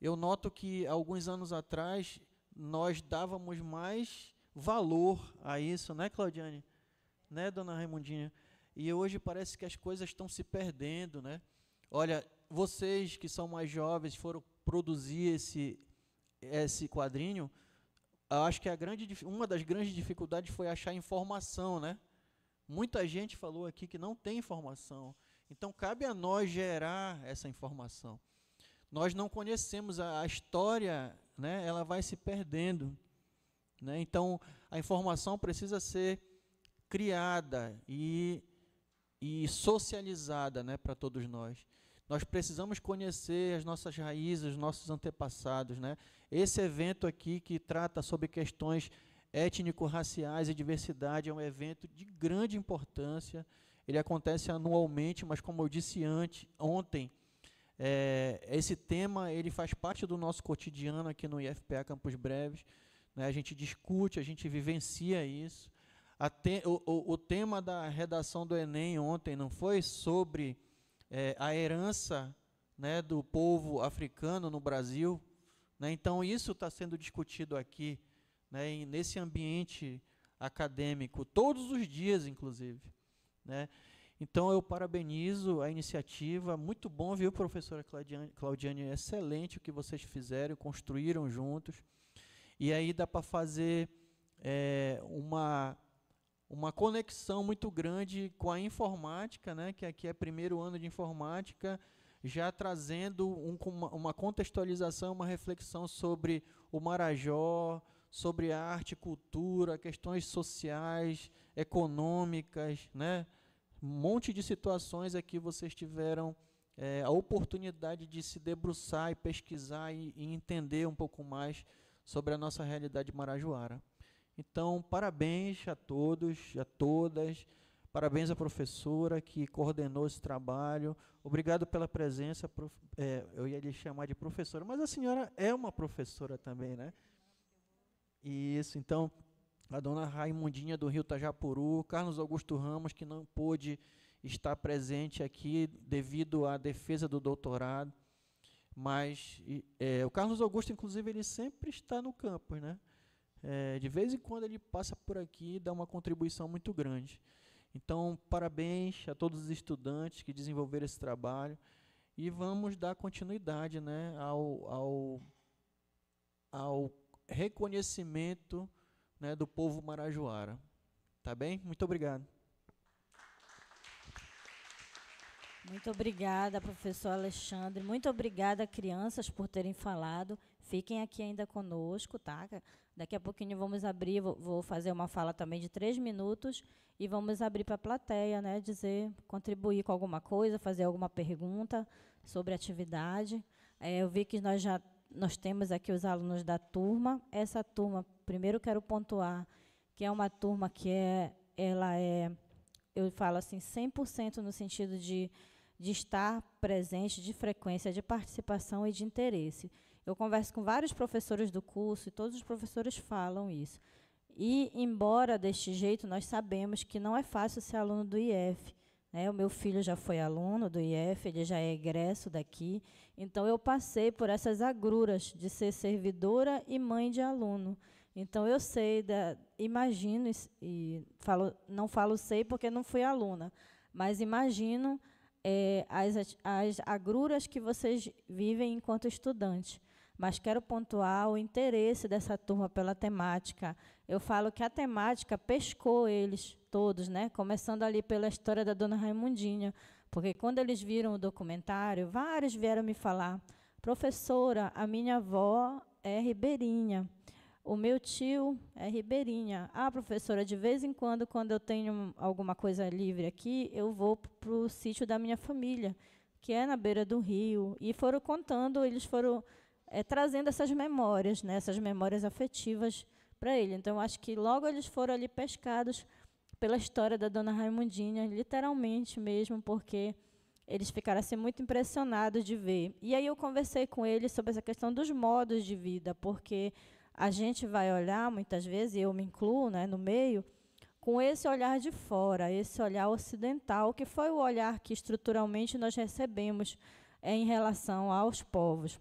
Eu noto que alguns anos atrás nós dávamos mais valor a isso, né, Claudiane? Né, Dona Raimundinha? E hoje parece que as coisas estão se perdendo, né? Olha, vocês que são mais jovens foram produzir esse quadrinho, eu acho que uma das grandes dificuldades foi achar informação, né? Muita gente falou aqui que não tem informação. Então, cabe a nós gerar essa informação. Nós não conhecemos a história, né? Ela vai se perdendo, né? Então, a informação precisa ser criada e socializada, né, para todos nós. Nós precisamos conhecer as nossas raízes, os nossos antepassados, né? Esse evento aqui que trata sobre questões étnico-raciais e diversidade é um evento de grande importância. Ele acontece anualmente, mas como eu disse ontem, esse tema ele faz parte do nosso cotidiano aqui no IFPA Campos Breves, né? A gente discute, a gente vivencia isso. O tema da redação do Enem ontem não foi sobre a herança, né, do povo africano no Brasil, né? Então isso está sendo discutido aqui, né, nesse ambiente acadêmico, todos os dias, inclusive, né? Então eu parabenizo a iniciativa, muito bom, viu, professora Claudiane, excelente o que vocês fizeram, construíram juntos, e aí dá para fazer uma conexão muito grande com a informática, né, que aqui é primeiro ano de informática, já trazendo uma contextualização, uma reflexão sobre o Marajó, sobre arte, cultura, questões sociais, econômicas, né? Um monte de situações aqui vocês tiveram a oportunidade de se debruçar e pesquisar e entender um pouco mais sobre a nossa realidade marajoara. Então, parabéns a todos, a todas, parabéns à professora que coordenou esse trabalho, obrigado pela presença, eu ia lhe chamar de professora, mas a senhora é uma professora também, né? Isso, então, a dona Raimundinha do Rio Tajapuru, Carlos Augusto Ramos, que não pôde estar presente aqui devido à defesa do doutorado, mas o Carlos Augusto, inclusive, ele sempre está no campus, né? De vez em quando ele passa por aqui e dá uma contribuição muito grande. Então, parabéns a todos os estudantes que desenvolveram esse trabalho e vamos dar continuidade, né, ao reconhecimento, né, do povo marajoara. Tá bem? Muito obrigado. Muito obrigada, professor Alexandre. Muito obrigada, crianças, por terem falado. Fiquem aqui ainda conosco, tá? Daqui a pouquinho vamos abrir, vou fazer uma fala também de 3 minutos e vamos abrir para a plateia, né? Contribuir com alguma coisa, fazer alguma pergunta sobre a atividade. Eu vi que nós temos aqui os alunos da turma. Essa turma, primeiro quero pontuar que é uma turma que eu falo assim, 100% no sentido de estar presente, de frequência, de participação e de interesse. Eu converso com vários professores do curso e todos os professores falam isso. E, embora deste jeito, nós sabemos que não é fácil ser aluno do IF, né? O meu filho já foi aluno do IF, ele já é egresso daqui, então eu passei por essas agruras de ser servidora e mãe de aluno. Então, eu sei, imagino, não falo sei porque não fui aluna, mas imagino as agruras que vocês vivem enquanto estudante. mas quero pontuar o interesse dessa turma pela temática. Eu falo que a temática pescou eles todos, né? Começando ali pela história da Dona Raimundinha, porque quando eles viram o documentário, vários vieram me falar: professora, a minha avó é ribeirinha, o meu tio é ribeirinha. Ah, professora, de vez em quando eu tenho alguma coisa livre aqui, eu vou para o sítio da minha família, que é na beira do rio. E foram contando, eles foram trazendo essas memórias, né, essas memórias afetivas para ele. Então, acho que logo eles foram ali pescados pela história da Dona Raimundinha, literalmente mesmo, porque eles ficaram assim, muito impressionados de ver. E aí eu conversei com eles sobre essa questão dos modos de vida, porque a gente vai olhar, muitas vezes, e eu me incluo, né, no meio, com esse olhar de fora, esse olhar ocidental, que foi o olhar que estruturalmente nós recebemos em relação aos povos.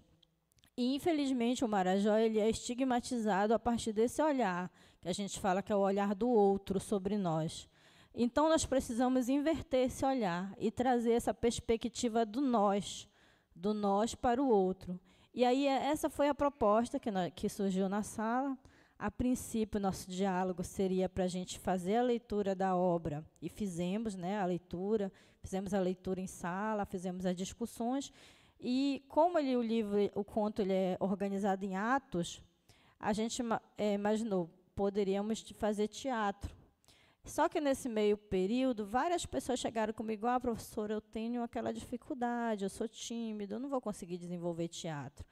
E, infelizmente, o Marajó ele é estigmatizado a partir desse olhar, que a gente fala que é o olhar do outro sobre nós. Então, nós precisamos inverter esse olhar e trazer essa perspectiva do nós para o outro. E aí, essa foi a proposta que surgiu na sala. A princípio, nosso diálogo seria para a gente fazer a leitura da obra, e fizemos, né, a leitura, fizemos a leitura em sala, fizemos as discussões. E como o conto ele é organizado em atos, a gente imaginou, poderíamos fazer teatro. Só que nesse meio período, várias pessoas chegaram comigo: ah, professora, eu tenho aquela dificuldade, eu sou tímido, eu não vou conseguir desenvolver teatro.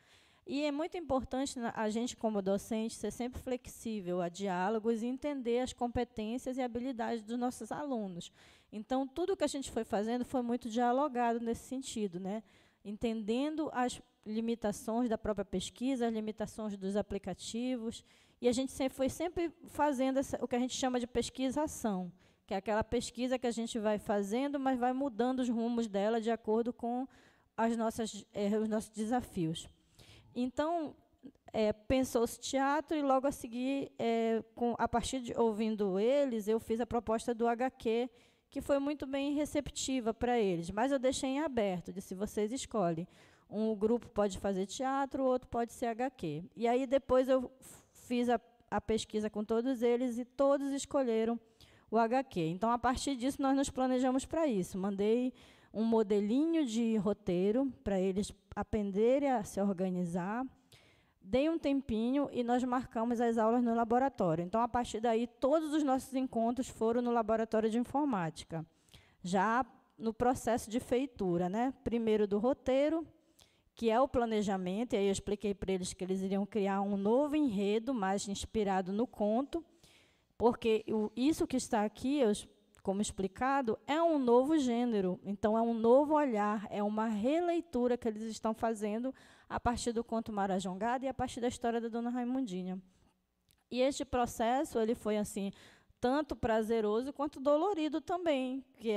E é muito importante a gente, como docente, ser sempre flexível a diálogos e entender as competências e habilidades dos nossos alunos. Então, tudo que a gente foi fazendo foi muito dialogado nesse sentido, né? Entendendo as limitações da própria pesquisa, as limitações dos aplicativos, e a gente foi sempre fazendo o que a gente chama de pesquisa-ação, que é aquela pesquisa que a gente vai fazendo, mas vai mudando os rumos dela de acordo com os nossos desafios. Então, pensou-se teatro, e logo a seguir, a partir de ouvindo eles, eu fiz a proposta do HQ, que foi muito bem receptiva para eles, mas eu deixei em aberto, disse: vocês escolhem. Um grupo pode fazer teatro, o outro pode ser HQ. E aí depois eu fiz a pesquisa com todos eles e todos escolheram o HQ. Então, a partir disso, nós nos planejamos para isso. Mandei um modelinho de roteiro para eles aprenderem a se organizar. Dei um tempinho e nós marcamos as aulas no laboratório. Então, a partir daí, todos os nossos encontros foram no laboratório de informática, já no processo de feitura, né? Primeiro do roteiro, que é o planejamento, e aí eu expliquei para eles que eles iriam criar um novo enredo, mais inspirado no conto, porque isso que está aqui, como explicado, é um novo gênero, então é um novo olhar, é uma releitura que eles estão fazendo a partir do conto Marajongada e a partir da história da Dona Raimundinha. E este processo ele foi assim, tanto prazeroso quanto dolorido também, que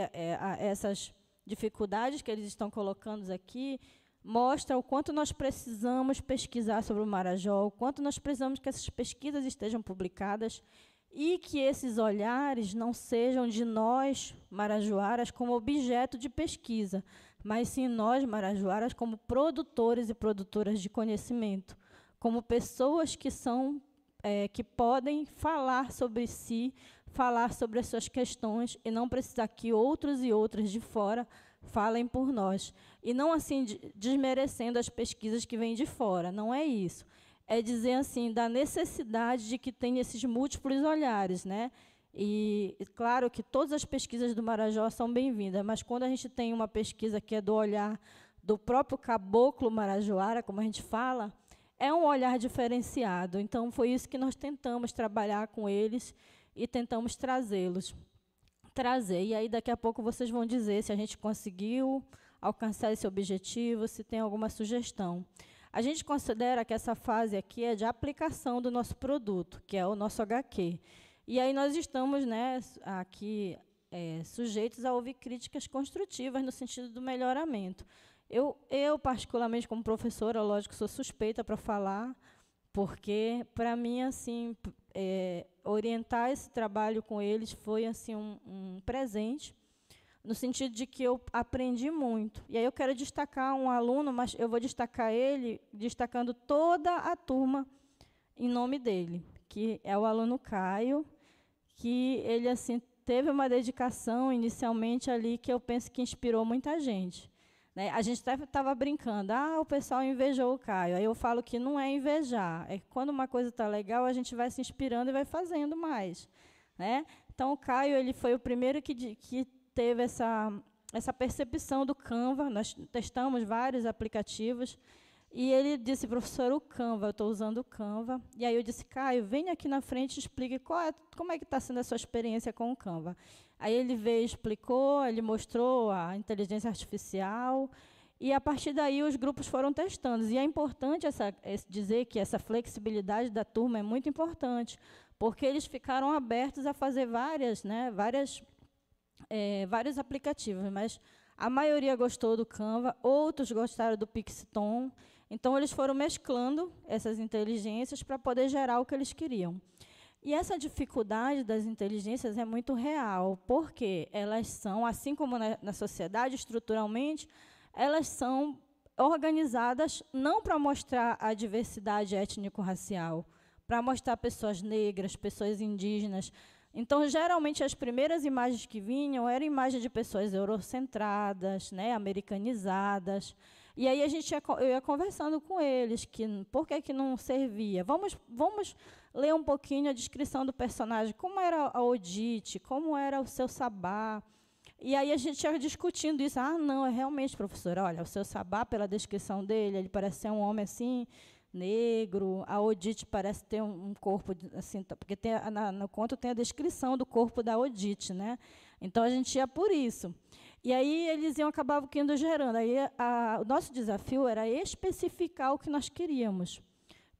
essas dificuldades que eles estão colocando aqui mostra o quanto nós precisamos pesquisar sobre o Marajó, o quanto nós precisamos que essas pesquisas estejam publicadas e que esses olhares não sejam de nós, marajoaras, como objeto de pesquisa, mas sim nós, marajoaras, como produtores e produtoras de conhecimento, como pessoas que podem falar sobre si, falar sobre as suas questões e não precisar que outros e outras de fora falem por nós. E não assim desmerecendo as pesquisas que vêm de fora, não é isso. É dizer assim da necessidade de que tenha esses múltiplos olhares, né? E claro que todas as pesquisas do Marajó são bem-vindas, mas quando a gente tem uma pesquisa que é do olhar do próprio caboclo marajoara, como a gente fala, é um olhar diferenciado. Então, foi isso que nós tentamos trabalhar com eles e tentamos trazê-los. E aí, daqui a pouco, vocês vão dizer se a gente conseguiu alcançar esse objetivo, se tem alguma sugestão. A gente considera que essa fase aqui é de aplicação do nosso produto, que é o nosso HQ. E aí nós estamos, né, aqui sujeitos a ouvir críticas construtivas no sentido do melhoramento. Eu particularmente, como professora, lógico, sou suspeita para falar, porque, para mim, assim, orientar esse trabalho com eles foi assim, um presente. no sentido de que eu aprendi muito. E aí eu quero destacar um aluno, mas eu vou destacar ele, destacando toda a turma em nome dele, que é o aluno Caio, que ele assim teve uma dedicação inicialmente ali que eu penso que inspirou muita gente. Né? A gente até estava brincando, o pessoal invejou o Caio. Aí eu falo que não é invejar, é que quando uma coisa está legal, a gente vai se inspirando e vai fazendo mais. Né? Então, o Caio ele foi o primeiro que teve essa percepção do Canva. Nós testamos vários aplicativos, e ele disse, professor, o Canva, eu estou usando o Canva. E aí eu disse, Caio, venha aqui na frente e explique como é que está sendo a sua experiência com o Canva. Aí ele veio, explicou, ele mostrou a inteligência artificial, e a partir daí os grupos foram testando. E é importante dizer que essa flexibilidade da turma é muito importante, porque eles ficaram abertos a fazer vários aplicativos, mas a maioria gostou do Canva, outros gostaram do Pixiton. Então, eles foram mesclando essas inteligências para poder gerar o que eles queriam. E essa dificuldade das inteligências é muito real, porque elas são, assim como na sociedade, estruturalmente, elas são organizadas não para mostrar a diversidade étnico-racial, para mostrar pessoas negras, pessoas indígenas. Então, geralmente, as primeiras imagens que vinham eram imagens de pessoas eurocentradas, né, americanizadas. E aí eu ia conversando com eles, por que não servia? Vamos ler um pouquinho a descrição do personagem, como era a Odite, como era o seu Sabá. E aí a gente ia discutindo isso. Não, é realmente, professora, olha, o seu Sabá, pela descrição dele, ele parece ser um homem assim, negro. A Odite parece ter um corpo assim, porque no conto tem a descrição do corpo da Odite, né? Então a gente ia por isso. E aí eles iam acabar indo gerando. Aí o nosso desafio era especificar o que nós queríamos,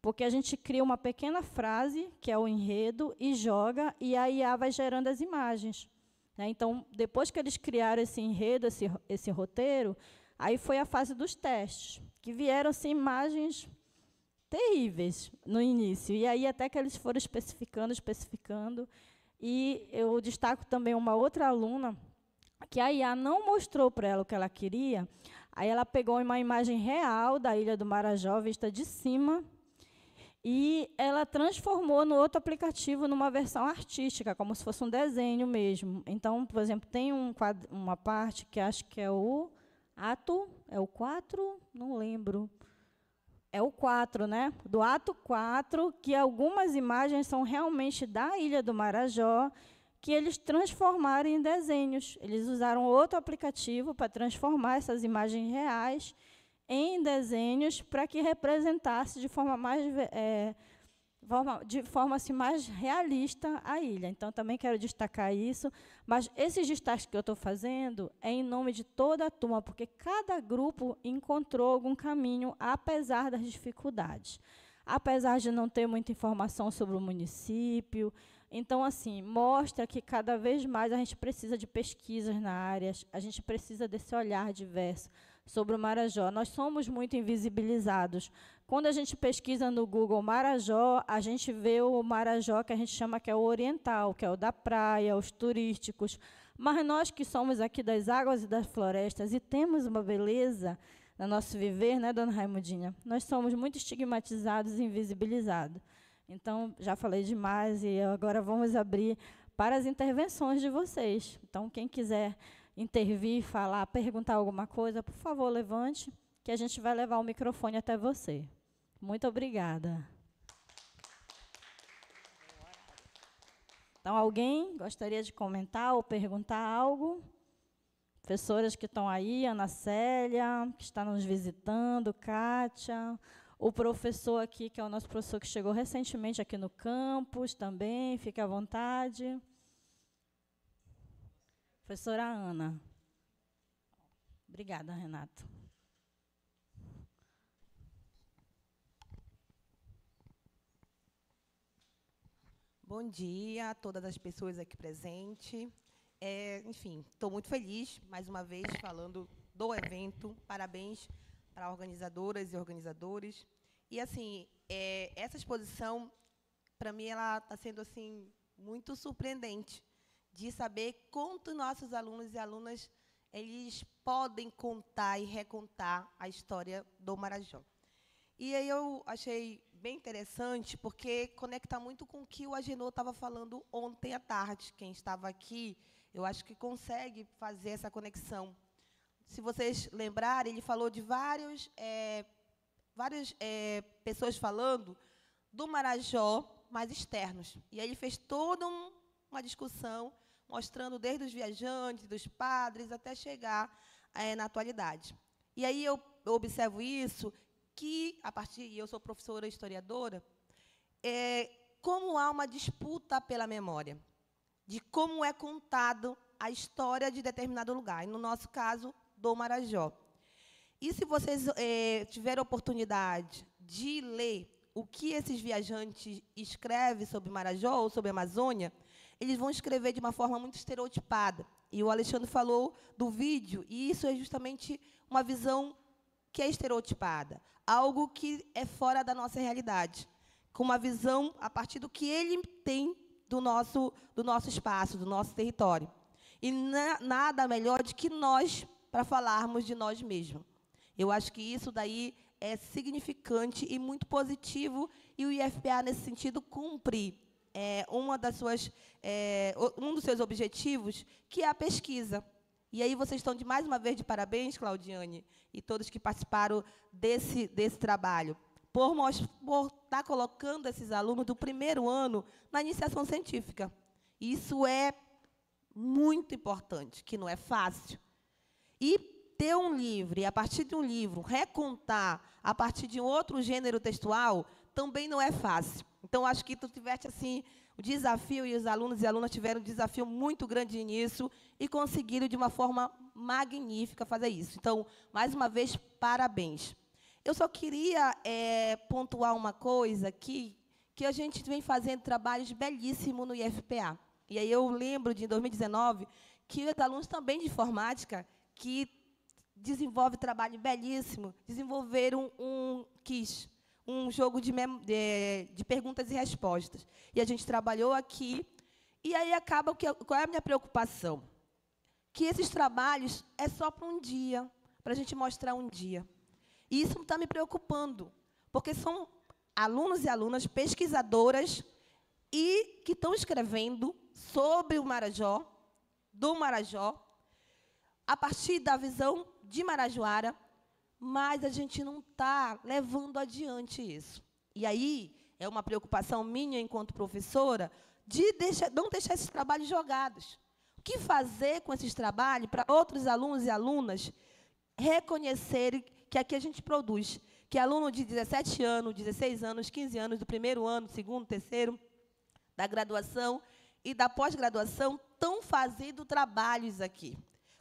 porque a gente cria uma pequena frase, que é o enredo, e joga, e a IA vai gerando as imagens. Né? Então, depois que eles criaram esse enredo, esse roteiro, aí foi a fase dos testes, que vieram assim, imagens terríveis no início. E aí até que eles foram especificando. E eu destaco também uma outra aluna, que a IA não mostrou para ela o que ela queria. Aí ela pegou uma imagem real da Ilha do Marajó, vista de cima, e ela transformou no outro aplicativo numa versão artística, como se fosse um desenho mesmo. Então, por exemplo, tem uma parte que acho que é o ato, é o 4? Não lembro. É o 4, né? Do ato 4, que algumas imagens são realmente da Ilha do Marajó, que eles transformaram em desenhos. Eles usaram outro aplicativo para transformar essas imagens reais em desenhos para que representasse de forma mais realista a ilha. Então, também quero destacar isso. Mas esses destaques que eu estou fazendo é em nome de toda a turma, porque cada grupo encontrou algum caminho, apesar das dificuldades. Apesar de não ter muita informação sobre o município. Então, assim, mostra que cada vez mais a gente precisa de pesquisas na área, a gente precisa desse olhar diverso sobre o Marajó. Nós somos muito invisibilizados. Quando a gente pesquisa no Google Marajó, a gente vê o Marajó que a gente chama que é o oriental, que é o da praia, os turísticos. Mas nós que somos aqui das águas e das florestas e temos uma beleza no nosso viver, né, dona Raimundinha? Nós somos muito estigmatizados e invisibilizados. Então, já falei demais e agora vamos abrir para as intervenções de vocês. Então, quem quiser intervir, falar, perguntar alguma coisa, por favor, levante, que a gente vai levar o microfone até você. Muito obrigada. Então, alguém gostaria de comentar ou perguntar algo? Professoras que estão aí, Ana Célia, que está nos visitando, Kátia, o professor aqui, que é o nosso professor que chegou recentemente aqui no campus também, fique à vontade. Professora Ana. Obrigada, Renato. Bom dia a todas as pessoas aqui presentes. Enfim, estou muito feliz, mais uma vez, falando do evento. Parabéns para organizadoras e organizadores. E, assim, essa exposição, para mim, ela está sendo assim, muito surpreendente, de saber quanto nossos alunos e alunas eles podem contar e recontar a história do Marajó. E aí eu achei bem interessante, porque conecta muito com o que o Agenor estava falando ontem à tarde. Quem estava aqui, eu acho que consegue fazer essa conexão. Se vocês lembrarem, ele falou de várias pessoas falando do Marajó mais externos. E aí ele fez toda uma discussão, mostrando desde os viajantes, dos padres, até chegar na atualidade. E aí eu observo isso, que, eu sou professora historiadora, como há uma disputa pela memória, de como é contado a história de determinado lugar, e, no nosso caso, do Marajó. E se vocês tiverem oportunidade de ler o que esses viajantes escrevem sobre Marajó ou sobre a Amazônia, eles vão escrever de uma forma muito estereotipada. E o Alexandre falou do vídeo, e isso é justamente uma visão que é estereotipada, algo que é fora da nossa realidade, com uma visão a partir do que ele tem do nosso espaço, do nosso território. E nada melhor do que nós para falarmos de nós mesmos. Eu acho que isso daí é significante e muito positivo, e o IFPA, nesse sentido, cumpre um dos seus objetivos, que é a pesquisa. E aí vocês estão, mais uma vez, de parabéns, Claudiane, e todos que participaram desse trabalho, por estar colocando esses alunos do primeiro ano na iniciação científica. Isso é muito importante, que não é fácil. E ter um livro, e a partir de um livro, recontar a partir de um outro gênero textual, também não é fácil. Então, acho que tu tiveste assim, o desafio, e os alunos e alunas tiveram um desafio muito grande nisso, e conseguiram, de uma forma magnífica, fazer isso. Então, mais uma vez, parabéns. Eu só queria pontuar uma coisa aqui, que a gente vem fazendo trabalhos belíssimos no IFPA. E aí eu lembro de, em 2019, que os alunos também de informática, que desenvolvem trabalho belíssimo, desenvolveram um jogo de perguntas e respostas. E a gente trabalhou aqui, e aí acaba qual é a minha preocupação? Que esses trabalhos é só para um dia, para a gente mostrar um dia. E isso está me preocupando, porque são alunos e alunas pesquisadoras e que estão escrevendo sobre o Marajó, do Marajó, a partir da visão de Marajoara, mas a gente não está levando adiante isso. E aí é uma preocupação minha, enquanto professora, de não deixar esses trabalhos jogados. O que fazer com esses trabalhos para outros alunos e alunas reconhecerem que aqui a gente produz, que aluno de 17 anos, 16 anos, 15 anos, do primeiro ano, segundo, terceiro, da graduação e da pós-graduação, estão fazendo trabalhos aqui.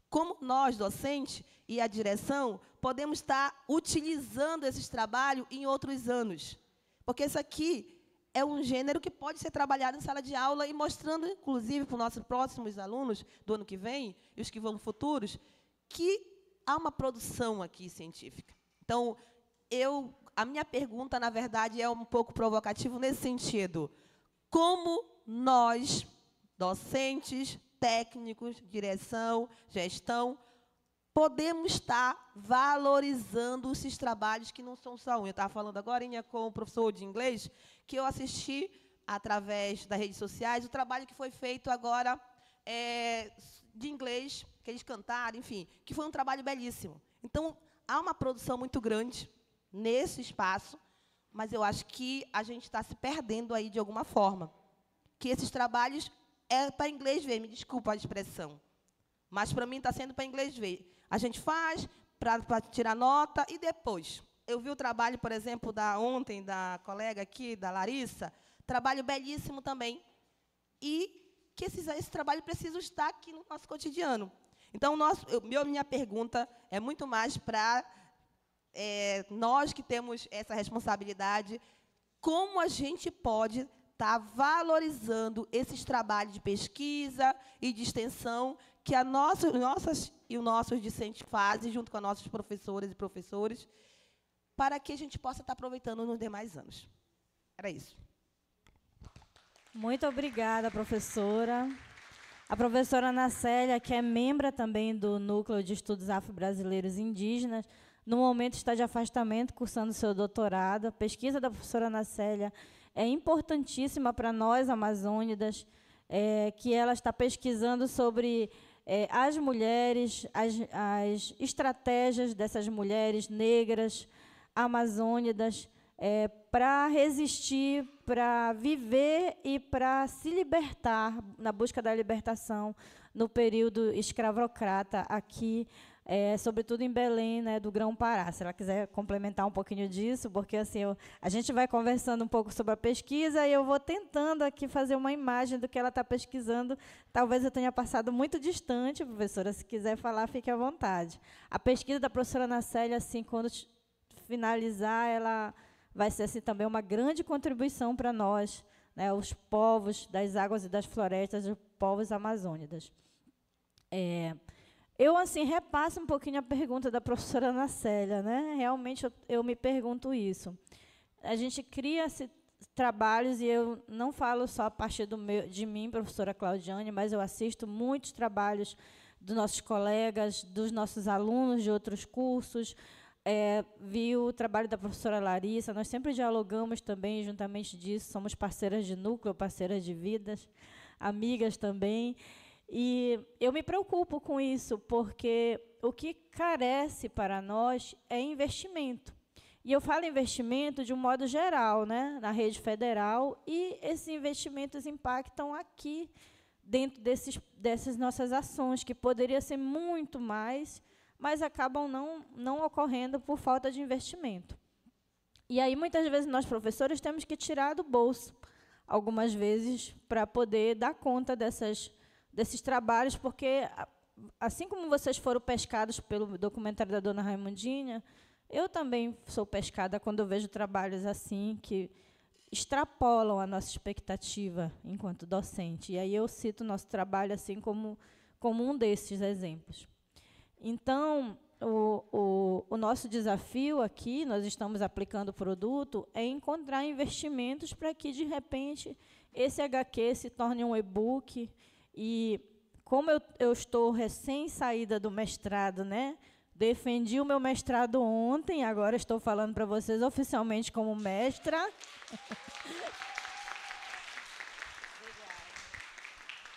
Como nós, docentes, e a direção, podemos estar utilizando esses trabalhos em outros anos. Porque isso aqui é um gênero que pode ser trabalhado em sala de aula e mostrando, inclusive, para os nossos próximos alunos do ano que vem, e os que vão futuros, que há uma produção aqui científica. Então, a minha pergunta, na verdade, é um pouco provocativa nesse sentido. Como nós, docentes, técnicos, direção, gestão, podemos estar valorizando esses trabalhos que não são só um? Eu estava falando agora com o professor de inglês, que eu assisti, através das redes sociais, o trabalho que foi feito agora de inglês, que eles cantaram, enfim, que foi um trabalho belíssimo. Então, há uma produção muito grande nesse espaço, mas eu acho que a gente está se perdendo aí de alguma forma. Que esses trabalhos é para inglês ver, me desculpa a expressão, mas para mim está sendo para inglês ver. A gente faz para tirar nota e depois. Eu vi o trabalho, por exemplo, ontem da colega aqui, da Larissa, trabalho belíssimo também, e que esse trabalho precisa estar aqui no nosso cotidiano. Então, minha pergunta é muito mais para nós que temos essa responsabilidade, como a gente pode estar valorizando esses trabalhos de pesquisa e de extensão que os nossos discentes fazem, junto com as nossas professoras e professores, para que a gente possa estar aproveitando nos demais anos. Era isso. Muito obrigada, professora. A professora Ana Célia, que é membro também do Núcleo de Estudos Afro-Brasileiros e Indígenas, no momento está de afastamento, cursando seu doutorado. A pesquisa da professora Ana Célia é importantíssima para nós, amazônidas, que ela está pesquisando sobre as mulheres, as estratégias dessas mulheres negras, amazônidas, para resistir, para viver e para se libertar, na busca da libertação, no período escravocrata aqui, sobretudo em Belém, né, do Grão-Pará. Se ela quiser complementar um pouquinho disso, porque assim, a gente vai conversando um pouco sobre a pesquisa e eu vou tentando aqui fazer uma imagem do que ela está pesquisando. Talvez eu tenha passado muito distante, professora, se quiser falar, fique à vontade. A pesquisa da professora Ana Célia, assim, quando finalizar, ela vai ser assim, também uma grande contribuição para nós, né, os povos das águas e das florestas, os povos amazônidas. Eu, assim, repasso um pouquinho a pergunta da professora Ana Célia, né? Realmente, eu me pergunto isso. A gente cria trabalhos, e eu não falo só a partir de mim, professora Claudiane, mas eu assisto muitos trabalhos dos nossos colegas, dos nossos alunos de outros cursos, vi o trabalho da professora Larissa, nós sempre dialogamos também, juntamente disso, somos parceiras de núcleo, parceiras de vidas, amigas também. E eu me preocupo com isso, porque o que carece para nós é investimento. E eu falo investimento de um modo geral, né, na rede federal, e esses investimentos impactam aqui, dentro dessas nossas ações, que poderia ser muito mais, mas acabam não ocorrendo por falta de investimento. E aí, muitas vezes, nós, professores, temos que tirar do bolso, algumas vezes, para poder dar conta desses trabalhos, porque, assim como vocês foram pescados pelo documentário da dona Raimundinha, eu também sou pescada quando eu vejo trabalhos assim, que extrapolam a nossa expectativa enquanto docente. E aí eu cito o nosso trabalho assim como um desses exemplos. Então, o nosso desafio aqui, nós estamos aplicando o produto, é encontrar investimentos para que, de repente, esse HQ se torne um e-book. E como eu estou recém-saída do mestrado, né, defendi o meu mestrado ontem, agora estou falando para vocês oficialmente como mestra.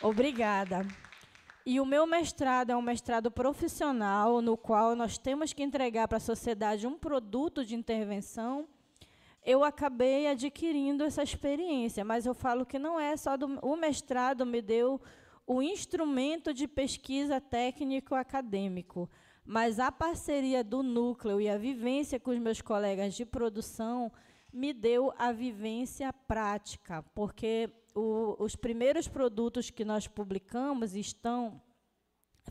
Obrigada. E o meu mestrado é um mestrado profissional, no qual nós temos que entregar para a sociedade um produto de intervenção. Eu acabei adquirindo essa experiência, mas eu falo que não é só o mestrado me deu o instrumento de pesquisa técnico-acadêmico, mas a parceria do núcleo e a vivência com os meus colegas de produção me deu a vivência prática, porque os primeiros produtos que nós publicamos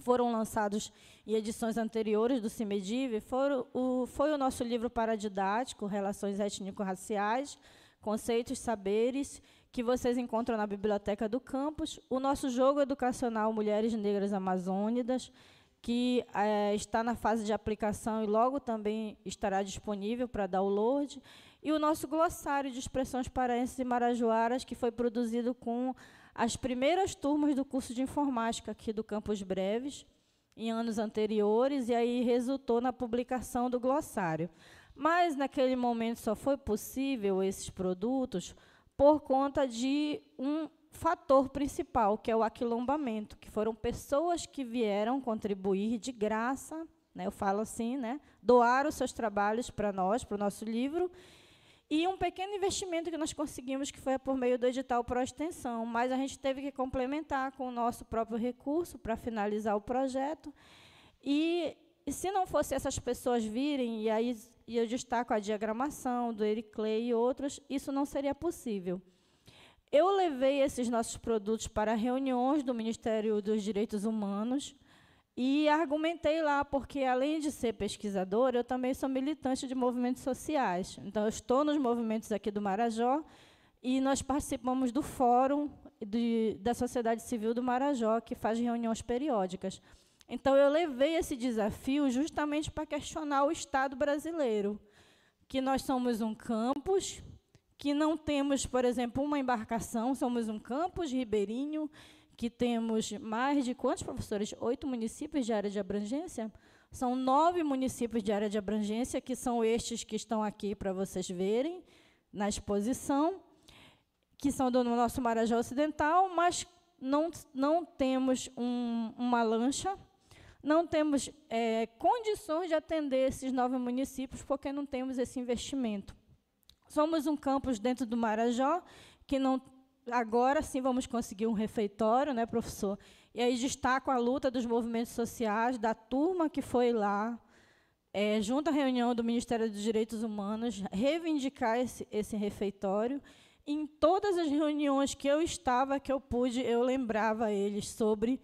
foram lançados em edições anteriores do CIMEDIV, foi o nosso livro paradidático, Relações Étnico-Raciais, Conceitos, Saberes, que vocês encontram na Biblioteca do Campus, o nosso jogo educacional Mulheres Negras Amazônidas, que está na fase de aplicação e logo também estará disponível para download, e o nosso glossário de expressões paraenses e marajoaras, que foi produzido com as primeiras turmas do curso de informática aqui do Campus Breves, em anos anteriores, e aí resultou na publicação do glossário. Mas, naquele momento, só foi possível esses produtos por conta de um fator principal, que é o aquilombamento, que foram pessoas que vieram contribuir de graça, né, eu falo assim, né, doaram os seus trabalhos para nós, para o nosso livro, e um pequeno investimento que nós conseguimos, que foi por meio do edital Proextensão, mas a gente teve que complementar com o nosso próprio recurso para finalizar o projeto. E se não fosse essas pessoas virem, e aí eu destaco a diagramação do Eric Clay e outros, isso não seria possível. Eu levei esses nossos produtos para reuniões do Ministério dos Direitos Humanos e argumentei lá, porque, além de ser pesquisadora, eu também sou militante de movimentos sociais. Então, eu estou nos movimentos aqui do Marajó e nós participamos do Fórum da Sociedade Civil do Marajó, que faz reuniões periódicas. Então, eu levei esse desafio justamente para questionar o Estado brasileiro, que nós somos um campus, que não temos, por exemplo, uma embarcação, somos um campus ribeirinho, que temos mais de quantos, professores? 8 municípios de área de abrangência? São 9 municípios de área de abrangência, que são estes que estão aqui para vocês verem na exposição, que são do nosso Marajó Ocidental, mas não temos uma lancha, não temos condições de atender esses 9 municípios, porque não temos esse investimento. Somos um campus dentro do Marajó, que não... Agora sim vamos conseguir um refeitório, né, professor? E aí destaco a luta dos movimentos sociais, da turma que foi lá, junto à reunião do Ministério dos Direitos Humanos, reivindicar esse refeitório. Em todas as reuniões que eu estava, que eu pude, eu lembrava eles sobre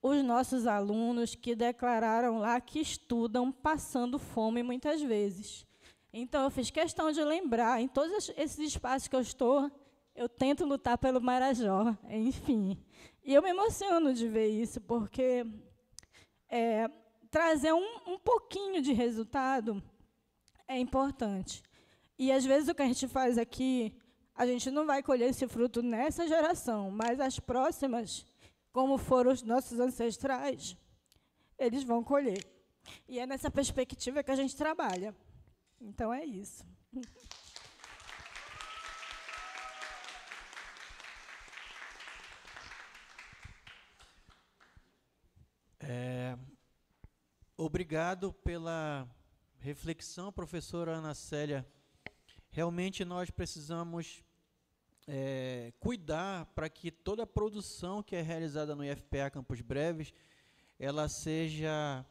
os nossos alunos que declararam lá que estudam passando fome muitas vezes. Então, eu fiz questão de lembrar, em todos esses espaços que eu estou, eu tento lutar pelo Marajó, enfim. E eu me emociono de ver isso, porque trazer um pouquinho de resultado é importante. E, às vezes, o que a gente faz aqui, a gente não vai colher esse fruto nessa geração, mas as próximas, como foram os nossos ancestrais, eles vão colher. E é nessa perspectiva que a gente trabalha. Então, é isso. Obrigado pela reflexão, professora Ana Célia. Realmente nós precisamos cuidar para que toda a produção que é realizada no IFPA Campos Breves, ela seja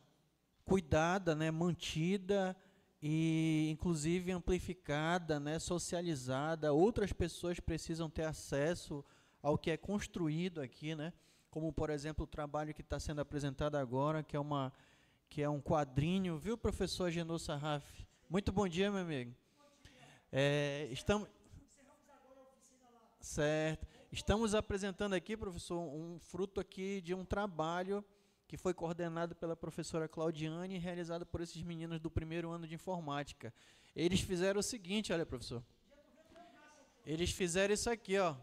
cuidada, né, mantida e, inclusive, amplificada, né, socializada. Outras pessoas precisam ter acesso ao que é construído aqui, né, como, por exemplo, o trabalho que está sendo apresentado agora, que é um quadrinho, viu, professor Genô Sarraf? Muito bom dia, meu amigo. Estamos apresentando aqui, professor, um fruto aqui de um trabalho que foi coordenado pela professora Claudiane e realizado por esses meninos do 1º ano de informática. Eles fizeram o seguinte, olha, professor. Eles fizeram isso aqui, ó.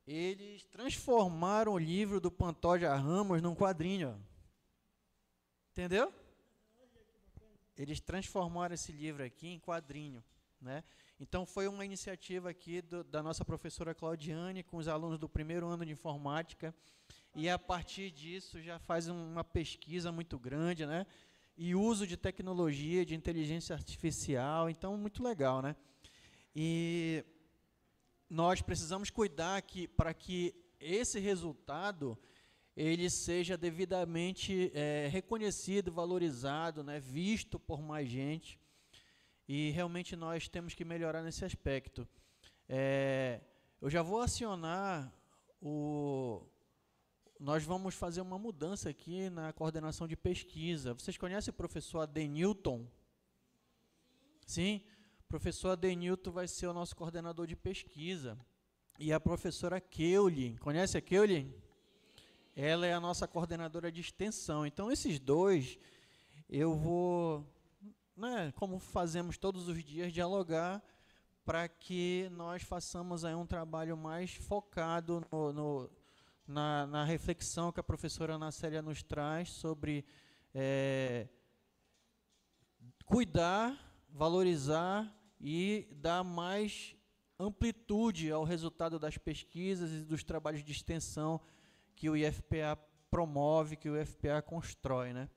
Eles transformaram o livro do Pantoja Ramos num quadrinho, ó. Entendeu? Eles transformaram esse livro aqui em quadrinho, né? Então, foi uma iniciativa aqui da nossa professora Claudiane com os alunos do 1º ano de informática, e a partir disso já faz uma pesquisa muito grande, né? E uso de tecnologia, de inteligência artificial, então, muito legal, né? E nós precisamos cuidar para que esse resultado ele seja devidamente reconhecido, valorizado, né, visto por mais gente, e realmente nós temos que melhorar nesse aspecto. Eu já vou acionar nós vamos fazer uma mudança aqui na coordenação de pesquisa. Vocês conhecem o professor Adenilton? Sim? O professor Adenilton vai ser o nosso coordenador de pesquisa. E a professora Keuli, conhece a Keuli? Ela é a nossa coordenadora de extensão. Então, esses dois, eu vou, né, como fazemos todos os dias, dialogar para que nós façamos aí um trabalho mais focado na reflexão que a professora Ana Célia nos traz sobre cuidar, valorizar e dar mais amplitude ao resultado das pesquisas e dos trabalhos de extensão que o IFPA promove, que o IFPA constrói, né?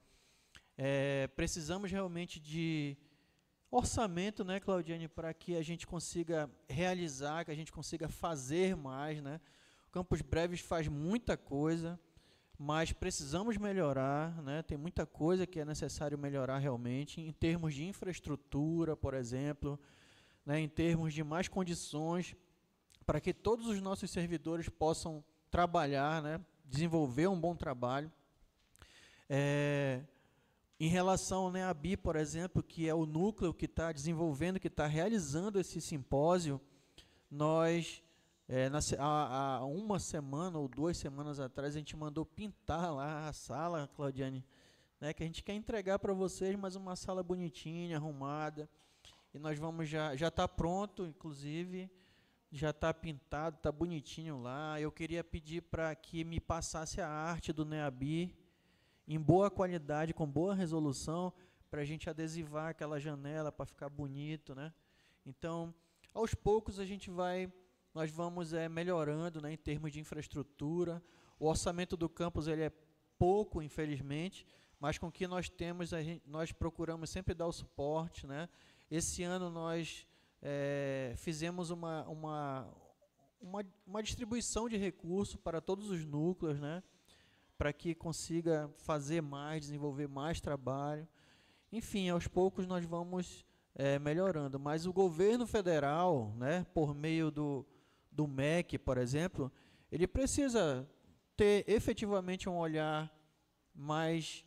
Precisamos realmente de orçamento, né, Claudiane, para que a gente consiga realizar, que a gente consiga fazer mais, né? O Campos Breves faz muita coisa, mas precisamos melhorar, né? Tem muita coisa que é necessário melhorar realmente, em termos de infraestrutura, por exemplo, né, em termos de mais condições, para que todos os nossos servidores possam trabalhar, né, desenvolver um bom trabalho. Em relação, né, à BI, por exemplo, que é o núcleo que está desenvolvendo, que está realizando esse simpósio, nós, há uma semana ou 2 semanas atrás, a gente mandou pintar lá a sala, Claudiane, né, que a gente quer entregar para vocês, mas uma sala bonitinha, arrumada, e nós vamos já está pronto, inclusive, já está pintado, está bonitinho lá. Eu queria pedir para que me passasse a arte do NEABI em boa qualidade, com boa resolução, para a gente adesivar aquela janela para ficar bonito, né? Então, aos poucos nós vamos melhorando, né, em termos de infraestrutura. O orçamento do campus ele é pouco, infelizmente, mas com o que nós temos, nós procuramos sempre dar o suporte, né? Esse ano nós fizemos uma distribuição de recursos para todos os núcleos, né? Para que consiga fazer mais, desenvolver mais trabalho. Enfim, aos poucos nós vamos melhorando. Mas o governo federal, né, por meio do MEC, por exemplo, ele precisa ter efetivamente um olhar mais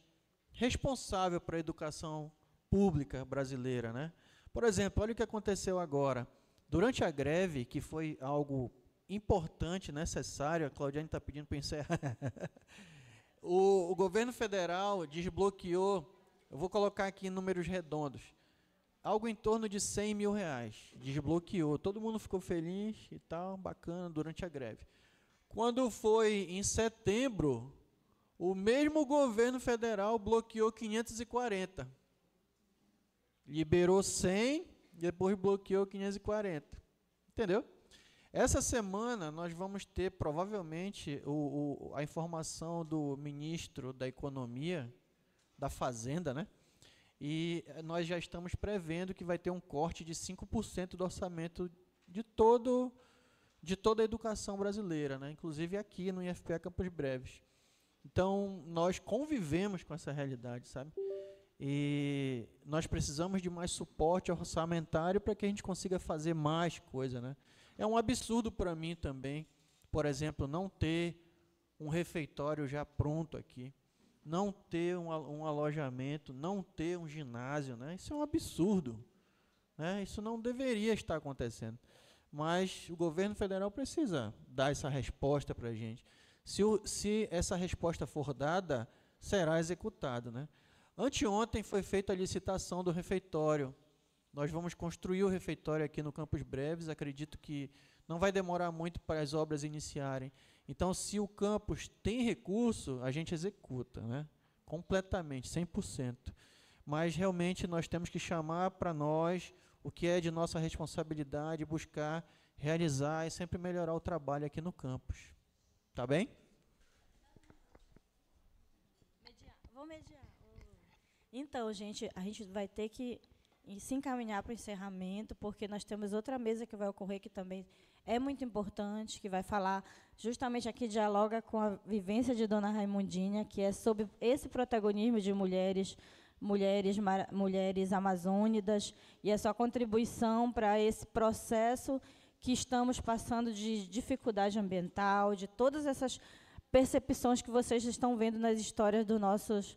responsável para a educação pública brasileira, né? Por exemplo, olha o que aconteceu agora. Durante a greve, que foi algo importante, necessário, a Claudiane está pedindo para encerrar, o governo federal desbloqueou, eu vou colocar aqui em números redondos, algo em torno de 100 mil reais. Desbloqueou, todo mundo ficou feliz e tal, bacana, durante a greve. Quando foi em setembro, o mesmo governo federal bloqueou 540. Liberou 100, depois bloqueou 540. Entendeu? Essa semana nós vamos ter, provavelmente, a informação do ministro da Economia, da Fazenda, né? E nós já estamos prevendo que vai ter um corte de 5% do orçamento de toda a educação brasileira, né? Inclusive aqui no IFPE Campos Breves. Então, nós convivemos com essa realidade, sabe? E nós precisamos de mais suporte orçamentário para que a gente consiga fazer mais coisa, né? É um absurdo para mim também, por exemplo, não ter um refeitório já pronto aqui, não ter um alojamento, não ter um ginásio, né? Isso é um absurdo, né? Isso não deveria estar acontecendo. Mas o governo federal precisa dar essa resposta para a gente. Se essa resposta for dada, será executado, né? Anteontem foi feita a licitação do refeitório. Nós vamos construir o refeitório aqui no Campos Breves, acredito que não vai demorar muito para as obras iniciarem. Então, se o campus tem recurso, a gente executa, né? Completamente, 100%. Mas, realmente, nós temos que chamar para nós o que é de nossa responsabilidade, buscar, realizar e sempre melhorar o trabalho aqui no campus. Tá bem? Vou mediar. Então, gente, a gente vai ter que se encaminhar para o encerramento, porque nós temos outra mesa que vai ocorrer, que também é muito importante, que vai falar, justamente aqui dialoga com a vivência de Dona Raimundinha, que é sobre esse protagonismo de mulheres amazônidas, e a sua contribuição para esse processo que estamos passando de dificuldade ambiental, de todas essas percepções que vocês estão vendo nas histórias dos nossos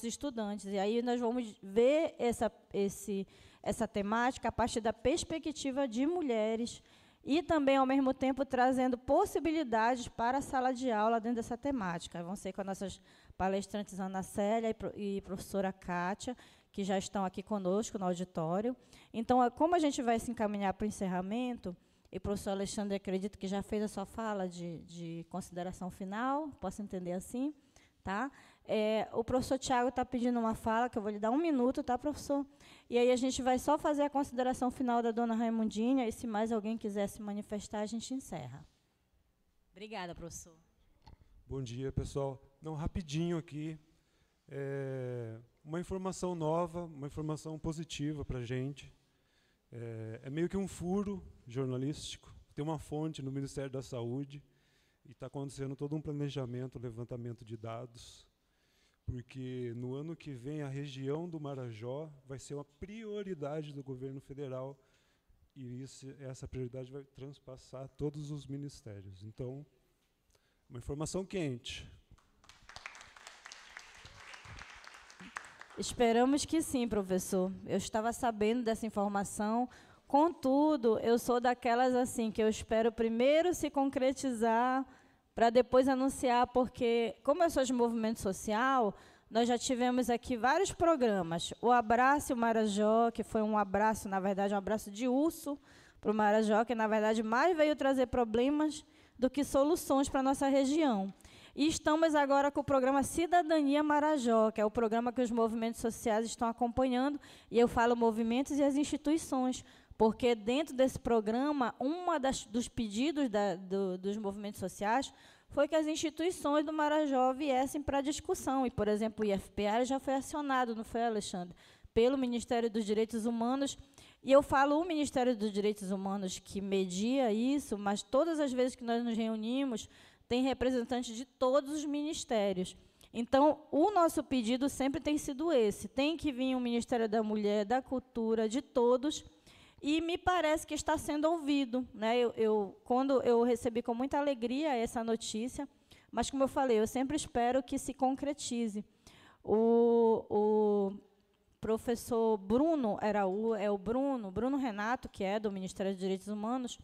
estudantes. E aí nós vamos ver essa temática a partir da perspectiva de mulheres e também, ao mesmo tempo, trazendo possibilidades para a sala de aula dentro dessa temática. Vão ser com as nossas palestrantes Ana Célia e professora Kátia, que já estão aqui conosco no auditório. Então, como a gente vai se encaminhar para o encerramento, e o professor Alexandre, acredito que já fez a sua fala de consideração final, posso entender assim, tá? O professor Tiago está pedindo uma fala, que eu vou lhe dar 1 minuto, tá, professor? E aí a gente vai só fazer a consideração final da Dona Raimundinha, e se mais alguém quiser se manifestar, a gente encerra. Obrigada, professor. Bom dia, pessoal. Não, rapidinho aqui. Uma informação nova, uma informação positiva para a gente. É meio que um furo jornalístico. Tem uma fonte no Ministério da Saúde e está acontecendo todo um planejamento, levantamento de dados, porque no ano que vem a região do Marajó vai ser uma prioridade do governo federal e essa prioridade vai transpassar todos os ministérios. Então, uma informação quente. Esperamos que sim, professor. Eu estava sabendo dessa informação. Contudo, eu sou daquelas assim que eu espero primeiro se concretizar para depois anunciar, porque, como eu sou de movimento social, nós já tivemos aqui vários programas. O Abraço Marajó, que foi um abraço, na verdade, um abraço de urso para o Marajó, que, na verdade, mais veio trazer problemas do que soluções para a nossa região. E estamos agora com o programa Cidadania Marajó, que é o programa que os movimentos sociais estão acompanhando, e eu falo movimentos e as instituições, porque dentro desse programa, dos pedidos dos movimentos sociais foi que as instituições do Marajó viessem para discussão. E, por exemplo, o IFPA já foi acionado, não foi, Alexandre? Pelo Ministério dos Direitos Humanos. E eu falo o Ministério dos Direitos Humanos que media isso, mas todas as vezes que nós nos reunimos, tem representantes de todos os ministérios. Então, o nosso pedido sempre tem sido esse. Tem que vir o Ministério da Mulher, da Cultura, de todos, e me parece que está sendo ouvido, né? Quando eu recebi com muita alegria essa notícia, mas, como eu falei, eu sempre espero que se concretize. O professor Bruno, Bruno Renato, que é do Ministério dos Direitos Humanos,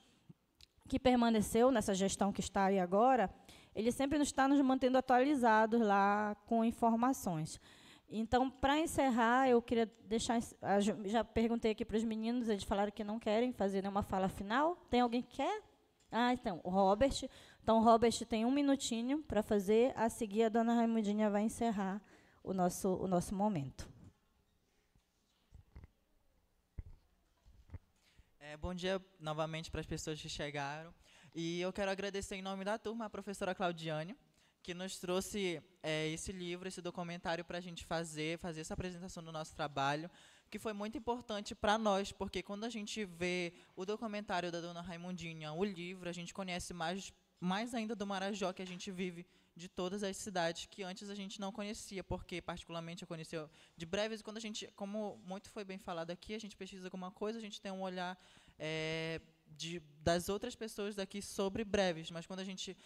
que permaneceu nessa gestão que está aí agora, ele sempre está nos mantendo atualizados lá com informações. Então, para encerrar, eu queria deixar... Já perguntei aqui para os meninos, eles falaram que não querem fazer nenhuma fala final. Tem alguém que quer? Então, o Robert. Então, o Robert tem 1 minutinho para fazer. A seguir, a dona Raimundinha vai encerrar o nosso momento. Bom dia novamente para as pessoas que chegaram. E eu quero agradecer em nome da turma a professora Claudiane, que nos trouxe esse livro, esse documentário para a gente fazer essa apresentação do nosso trabalho, que foi muito importante para nós, porque quando a gente vê o documentário da dona Raimundinha, o livro, a gente conhece mais ainda do Marajó que a gente vive, de todas as cidades que antes a gente não conhecia, porque particularmente eu conheci de Breves, quando a gente, como muito foi bem falado aqui, a gente pesquisa alguma coisa, a gente tem um olhar das outras pessoas daqui sobre Breves, mas quando a gente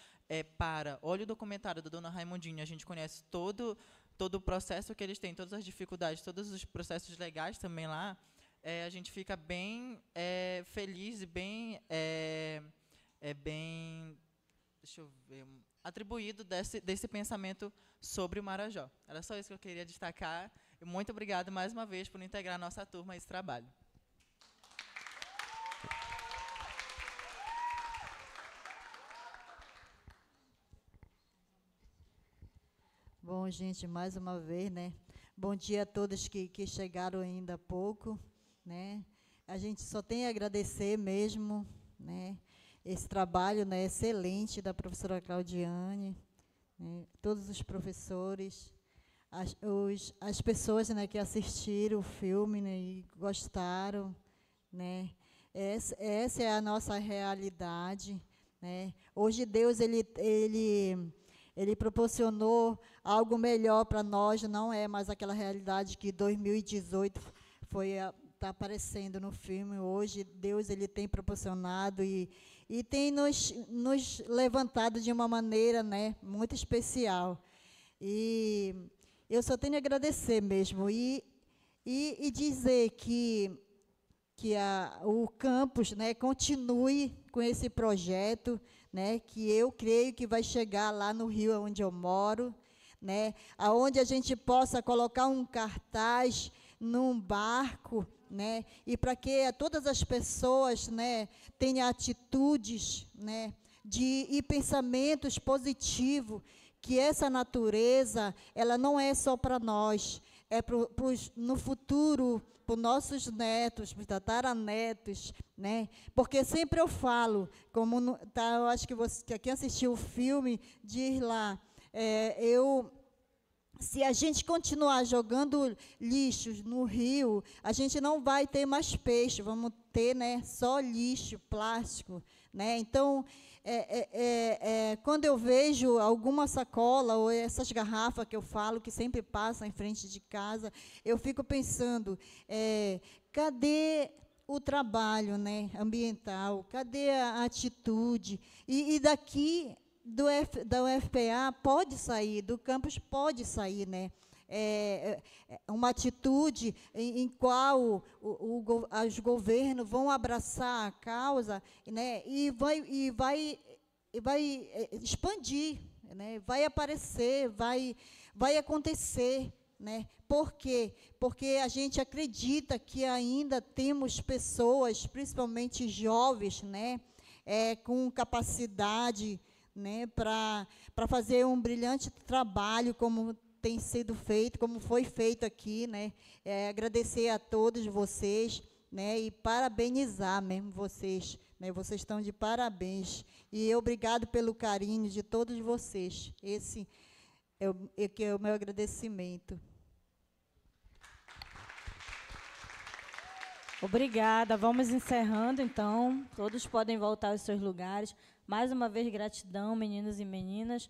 olha o documentário da dona Raimundinha, a gente conhece todo o processo que eles têm, todas as dificuldades, todos os processos legais também lá, a gente fica bem feliz e bem, deixa eu ver, atribuído desse pensamento sobre o Marajó. Era só isso que eu queria destacar. E muito obrigado mais uma vez por integrar a nossa turma a esse trabalho. Bom, gente, mais uma vez, né? Bom dia a todos que chegaram ainda há pouco, né? A gente só tem a agradecer mesmo, né? Esse trabalho, né, excelente da professora Claudiane, né, todos os professores, as pessoas, né, que assistiram o filme, né, e gostaram, né. Essa é a nossa realidade, né. Hoje Deus ele proporcionou algo melhor para nós, não é mais aquela realidade que 2018 está aparecendo no filme. Hoje Deus ele tem proporcionado e tem nos levantado de uma maneira, né, muito especial. E eu só tenho a agradecer mesmo e dizer que o campus, né, continue com esse projeto, né, que eu creio que vai chegar lá no Rio, onde eu moro, né, aonde a gente possa colocar um cartaz num barco, né, e para que todas as pessoas, né, tenham atitudes, né, e pensamentos positivos, que essa natureza ela não é só para nós, é no futuro, para os nossos netos, para os tataranetos, né? Porque sempre eu falo, eu acho que quem assistiu o filme diz lá, se a gente continuar jogando lixos no rio, a gente não vai ter mais peixe, vamos ter, né, só lixo, plástico, né? Então, quando eu vejo alguma sacola ou essas garrafas que eu falo, que sempre passam em frente de casa, eu fico pensando, cadê o trabalho, né, ambiental? Cadê a atitude? E daqui da UFPA pode sair, do campus pode sair, né? Uma atitude em qual os governos vão abraçar a causa, né, e vai expandir né? Vai aparecer, vai acontecer, né? Por quê? Porque a gente acredita que ainda temos pessoas, principalmente jovens, né? Com capacidade, né? Para fazer um brilhante trabalho como tem sido feito, como foi feito aqui, né? Agradecer a todos vocês, né? E parabenizar mesmo vocês, né? Vocês estão de parabéns. E obrigado pelo carinho de todos vocês. Esse é o meu agradecimento. Obrigada. Vamos encerrando, então. Todos podem voltar aos seus lugares. Mais uma vez, gratidão, meninos e meninas.